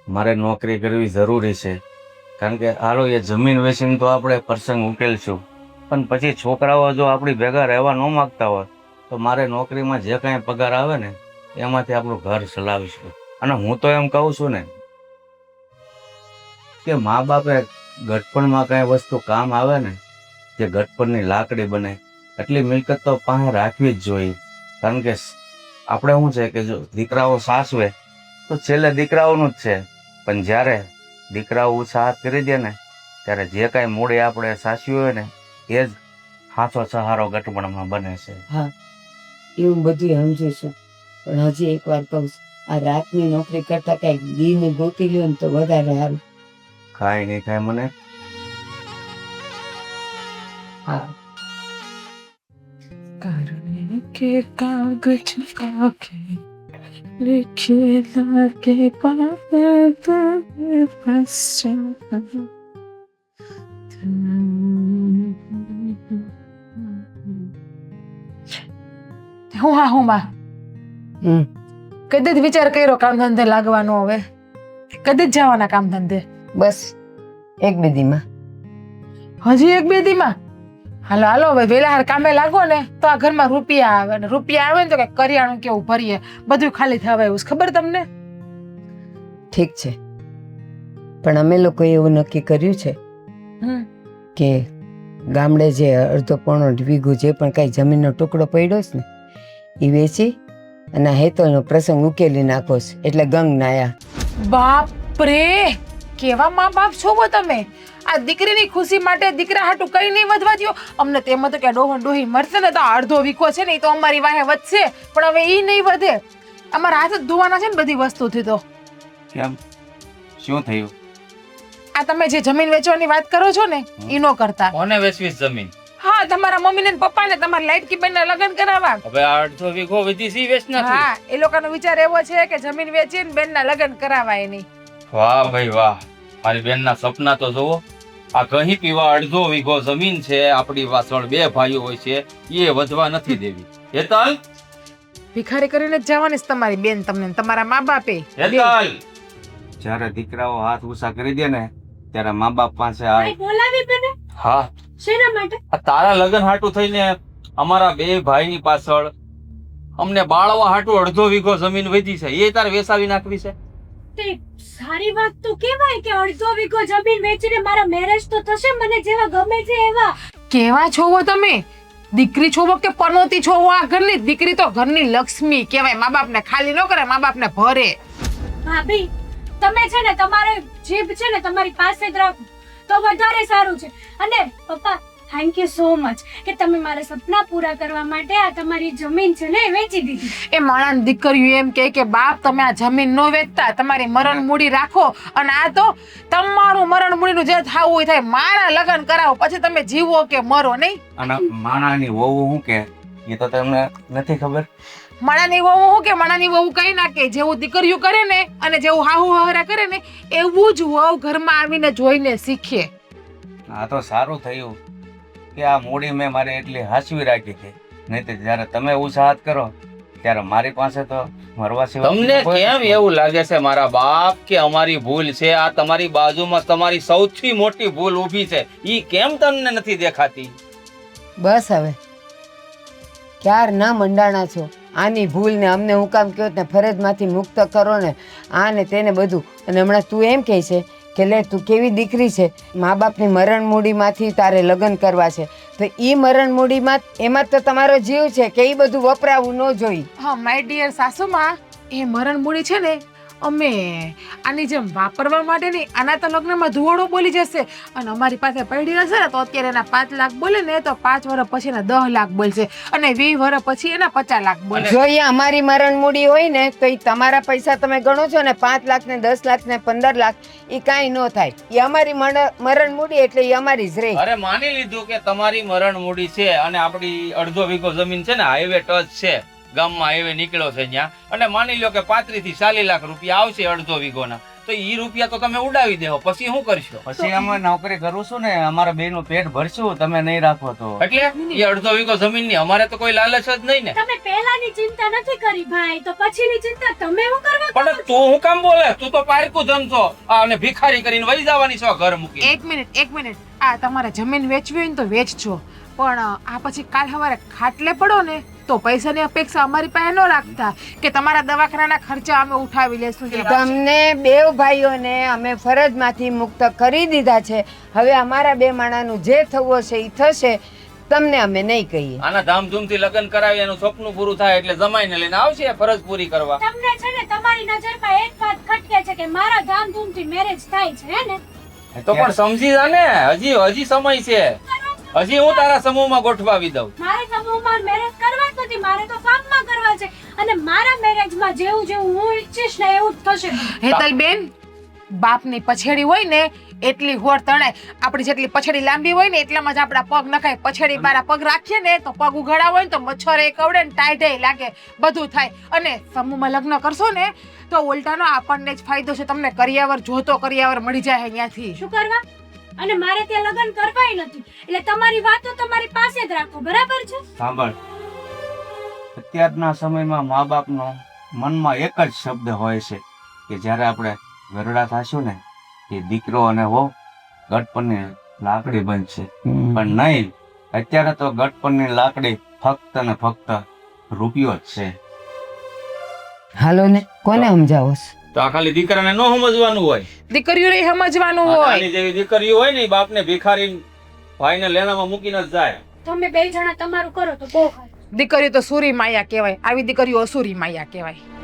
Speaker 3: મારે નોકરી કરવી જરૂરી છે. કારણ કે હાલો એ જમીન વેચીને તો આપણે પ્રસંગ ઉકેલશું, પણ પછી છોકરાઓ જો આપણી ભેગા રહેવા ન માગતા હોય તો મારે નોકરીમાં જે કાંઈ પગાર આવે ને એમાંથી આપણું ઘર ચલાવીશું. અને હું તો એમ કહું છું ને કે મા બાપે ગટપણમાં કાંઈ વસ્તુ કામ આવે ને, જે ગટપણની લાકડી બને એટલી મિલકત તો પાસે રાખવી જ જોઈએ. કારણ કે આપણે શું છે કે જો દીકરાઓ સાસવે તો છેલ્લે દીકરાઓનું જ છે, પણ જ્યારે દીકરાઓ ઉત્સાહ કરી દે ને ત્યારે જે કાંઈ મૂડી આપણે સાસ્યું હોય ને એ જ સાચો સહારો ગટપણમાં બને છે.
Speaker 1: હા, એવું બધું સમજુ છું, પણ હજી એક વાર કહું છું, આ રાતની નોકરી કરતા કઈક દીને ગોતી લ્યો ને તો વધારે સારું.
Speaker 3: કાંઈ નહીં થાય મને.
Speaker 1: હા,
Speaker 4: करने के कागज काके लिखे लाके पावे बस હું બા કદી જ વિચાર કર્યો કામ ધંધે લાગવાનો? હવે કદી જ જવાના કામ ધંધે?
Speaker 1: બસ એક બે દીમાં.
Speaker 4: હજી એક બે દીમાં? હાલો હાલો હવે વેલા હાર કામે લાગો ને તો આ ઘરમાં રૂપિયા આવે ને રૂપિયા આવે ને તો કે કરિયાણું કેવું ભરીએ બધું ખાલી થવા એવું છે. ખબર તમને?
Speaker 1: ઠીક છે, પણ અમે લોકોએ એવું નક્કી કર્યું છે
Speaker 4: હમ
Speaker 1: કે ગામડે જે અડધો પોણો વીઘો જે પણ કાંઈ જમીનનો ટુકડો પડ્યો છે ને એ વેચી અને હેતલનો પ્રસંગ ઉકેલી નાખો છે, એટલે ગંગ નાયા.
Speaker 4: બાપ રે, કેવા મા બાપ છો હો તમે! આ દીકરીની ખુશી માટે દીકરા હાટું કઈ નહીં વધવા દ્યો. અમને તેમ હતું કે ડોહન ડોહી મરશે ને તો આ અડધો વીખો છે ને એ તો અમારી વાહે વધશે, પણ હવે ઈ નહીં વધે. અમારા હાથ જ ધોવાના છે ને બધી વસ્તુથી. તો
Speaker 5: કેમ, શું થયું?
Speaker 4: આ તમે જે જમીન વેચવાની વાત કરો છો ને ઈ નો કરતા.
Speaker 5: કોને વેચવીશ જમીન?
Speaker 4: હા, તમારા મમ્મી ને પપ્પા ને તમારા લાઈટકી બેન લગ્ન કરાવવા.
Speaker 5: હવે આ અડધો વીઘો વિધિ સી વેચ નાખી.
Speaker 4: હા, એ લોકોનો વિચાર એવો છે કે જમીન વેચીને બેનના લગ્ન કરાવાય નહીં.
Speaker 5: વાહ ભાઈ વાહ, મારી બેનના સપના તો જોવો. આ કહી પીવા અડધો વીઘો જમીન છે, આપણી પાછળ 2 ભાઈઓ હોય છે, એ વધવા નથી દેવી. હેતલ,
Speaker 4: ભિખારી કરીને જ જવાની છે તમારી બેન તમને ને તમારા મા બાપે.
Speaker 5: હેતલ,
Speaker 3: જ્યારે દીકરાઓ હાથ ઊંચા કરી દે ને ત્યારે મા બાપ પાસે આ
Speaker 2: ભાઈ બોલાવી મને
Speaker 5: હા,
Speaker 2: શેના માટે?
Speaker 5: આ તારા લગ્ન હાટું થઈને અમારા 2 ભાઈની પાછળ અમને બાળવા હાટું અડધો વીઘો જમીન વધી છે, એ તારે વેસાવી નાખવી છે?
Speaker 2: તે સારી વાત તો કહેવાય કે અડધો વીઘો જમીન વેચીને મારા મેરેજ તો થશે, મને જેવા ગમે છે એવા.
Speaker 4: કેવા છો હો તમે? દીકરી છો કે પનોતી છો? આ ઘરની દીકરી તો ઘરની લક્ષ્મી કહેવાય. મા બાપને ખાલી ન કરે, મા બાપને ભરે.
Speaker 2: ભાભી, તમે છે ને તમારે જીભ છે ને તમારી પાસે જ રાખો તો વધારે સારું છે. અને પપ્પા, થેન્ક યુ સો મચ કે તમે મારા સપના પૂરા કરવા માટે આ તમારી જમીન છે ને એ વેચી દીધી.
Speaker 4: એ માણાની દીકરીઓ એમ કહે કે બાપ તમે આ જમીન નો વેચતા, તમારી મરણ મૂડી રાખો, અને આ તો તમારું મરણ મૂડીનું જે થાવું હોય થાય, મારા લગ્ન કરાવો પછી તમે જીવો કે મરો. નહીં,
Speaker 3: અને માણાની વહુ શું કે એ તો તમને નથી ખબર.
Speaker 4: માણાની વહુ શું કે માણાની વહુ કઈ ના કે, જેવું દીકરીઓ કરે ને અને જેવું હાહુ હહરા કરે ને એવું જ વહુ ઘરમાં આવીને જોઈને શીખે.
Speaker 3: આ તો સારું થયું કે આ મૂડી મેં મારે એટલી હાચવી રાખી છે, નહીં તો જ્યારે તમે ઊંચા હાથ કરો ત્યારે મારી પાસે તો મરવા સિવાય
Speaker 5: તમને
Speaker 3: કોઈ
Speaker 5: કેમ
Speaker 3: નથી.
Speaker 5: એવું લાગે છે મારા બાપ કે અમારી ભૂલ છે? આ તમારી બાજુમાં તમારી સૌથી મોટી ભૂલ ઊભી છે, ઈ કેમ તમને નથી દેખાતી?
Speaker 1: બસ હવે ક્યાર ના મંડાણા છો. આની ભૂલ ને અમને હું કામ કહ્યું ને ફરજમાંથી મુક્ત કરો ને આ ને તેને બધું. અને હમણાં તું એમ કહે છે કે લે તું કેવી દીકરી છે, મા બાપની મરણ મૂડીમાંથી તારે લગ્ન કરવા છે, તો એ મરણ મૂડીમાં એમાં તો તમારો જીવ છે કે એ બધું વપરાવું ન જોઈ.
Speaker 4: હા માય ડિયર સાસુમાં, એ મરણ મૂડી છે ને અમે આની જેમ વાપરવા માટે નહીં, આના તો લગ્નમાં ધુવાડો બોલી જશે, અને અમારી પાસે પડી હશે ને તો અત્યારે એના 5 લાખ બોલે ને તો 5 વર્ષ પછી એના 10 લાખ બોલશે, અને 20 વર્ષ પછી એના 50 લાખ બોલશે.
Speaker 1: જો એ અમારી મરણ મૂડી હોય ને તો એ તમારા પૈસા તમે ગણો છો ને 5 લાખ ને 10 લાખ ને 15 લાખ, એ કાંઈ ન થાય. એ અમારી મરણ મૂડી એટલે એ અમારી જ રહે.
Speaker 5: અરે માની લીધું કે તમારી મરણ મૂડી છે અને આપણી અડધો વીઘો જમીન છે ને હાઈવે ટચ છે, ગામમાં હાઈવે નીકળ્યો છે ત્યાં, અને માની લો કે 35 થી 40 લાખ રૂપિયા આવશે અડધો વીઘોના, તો ઈ રૂપિયા તો તમે ઉડાવી દેવો, પછી શું કરશો?
Speaker 3: પછી અમે નોકરી કરું છું ને અમારા બેનું પેટ ભરશું, તમે નહીં રાખો તો.
Speaker 5: એટલે એ અડધો વીઘો જમીનની અમારે તો કોઈ લાલચ જ નહીં ને.
Speaker 2: તમે પહેલાની ચિંતા નથી કરી ભાઈ, તો પછીની ચિંતા તમે શું કરવા
Speaker 5: પણ
Speaker 2: કરો છો?
Speaker 5: તું હું કામ બોલે? તું તો પારકું જમ છો અને ભિખારી કરીને વહી જવાની છો ઘર મૂકી.
Speaker 4: એક મિનિટ, આ તમારે જમીન વેચવી હોય ને તો વેચજો, પણ આ પછી કાલ સવારે ખાટલે પડો ને તો પૈસાની અપેક્ષા અમારી પાસે ન રાખતા કે તમારા દવાખાનાના ખર્ચા અમે ઉઠાવી લેશું.
Speaker 1: તમને 2 ભાઈઓને અમે ફરજમાંથી મુક્ત કરી દીધા છે. હવે અમારા 2 માણાનું જે થવું હશે એ થશે, તમને અમે નહીં કહીએ.
Speaker 5: આના ધામધૂમથી લગ્ન કરાવી એનું સપનું પૂરું થાય એટલે જમાઈને લઈને આવશે ફરજ પૂરી કરવા.
Speaker 2: તમને છે ને તમારી નજરમાં એક વાત ખટકે છે કે મારા ધામધૂમથી મેરેજ થાય છે હે ને?
Speaker 5: તો પણ સમજી જા ને, હજી સમય છે, હજી હું તારા સમૂહમાં ગોઠવાવી દઉં.
Speaker 2: મારે સમૂહમાં મેરેજ કરવા જ નથી, મારે તો ફાર્મમાં કરવા છે, અને મારા મેરેજમાં જેવું હું ઈચ્છીશ ને એવું જ થશે.
Speaker 4: હેતલબેન, બાપની પછેડી હોય ને એટલી હોર તણાય, આપણી જેટલી પછેડી લાંબી હોય ને એટલામાં જ આપણા પગ નખાય. પછેડી બારા પગ રાખીએ ને તો પગ ઉઘાડા હોય ને તો મચ્છર એ કવડે ને ટાઈટ લાગે, બધું થાય. અને સમૂહમાં લગ્ન કરશો ને તો ઉલટાનો આપણને જ ફાયદો છે, તમને કરિયાવર જોતો કરિયાવર મળી જાય અહીંયાથી.
Speaker 2: શું કરવા? અને મારે ત્યાં લગ્ન કરવાય નથી, એટલે તમારી વાતો તમારી પાસે જ રાખો, બરાબર છે?
Speaker 3: સાંભળ, અત્યારના સમયમાં મા બાપનો મનમાં એક જ શબ્દ હોય છે કે જ્યારે આપણે ઘરડા થશું ને એ દીકરો અને વહુ ગટપણની લાકડી બનશે, પણ નહીં, અત્યારે તો ગટપણની લાકડી ફક્ત ને ફક્ત રૂપિયો જ છે.
Speaker 1: હાલો ને કોને સમજાવો છો?
Speaker 5: તો આ ખાલી દીકરાને ન સમજવાનું હોય.
Speaker 4: દીકરીઓને સમજવાનું હોય.
Speaker 5: આની જેવી દીકરીઓ હોય ને ઈ બાપને ભિખારી ભાઈને લેણામાં મૂકીને જ જાય.
Speaker 2: તમે બે જણા તમારું કરો તો બહુ સારું.
Speaker 4: દીકરીઓ તો સુરી માયા કહેવાય, આવી દીકરીઓ અસુરી માયા કહેવાય.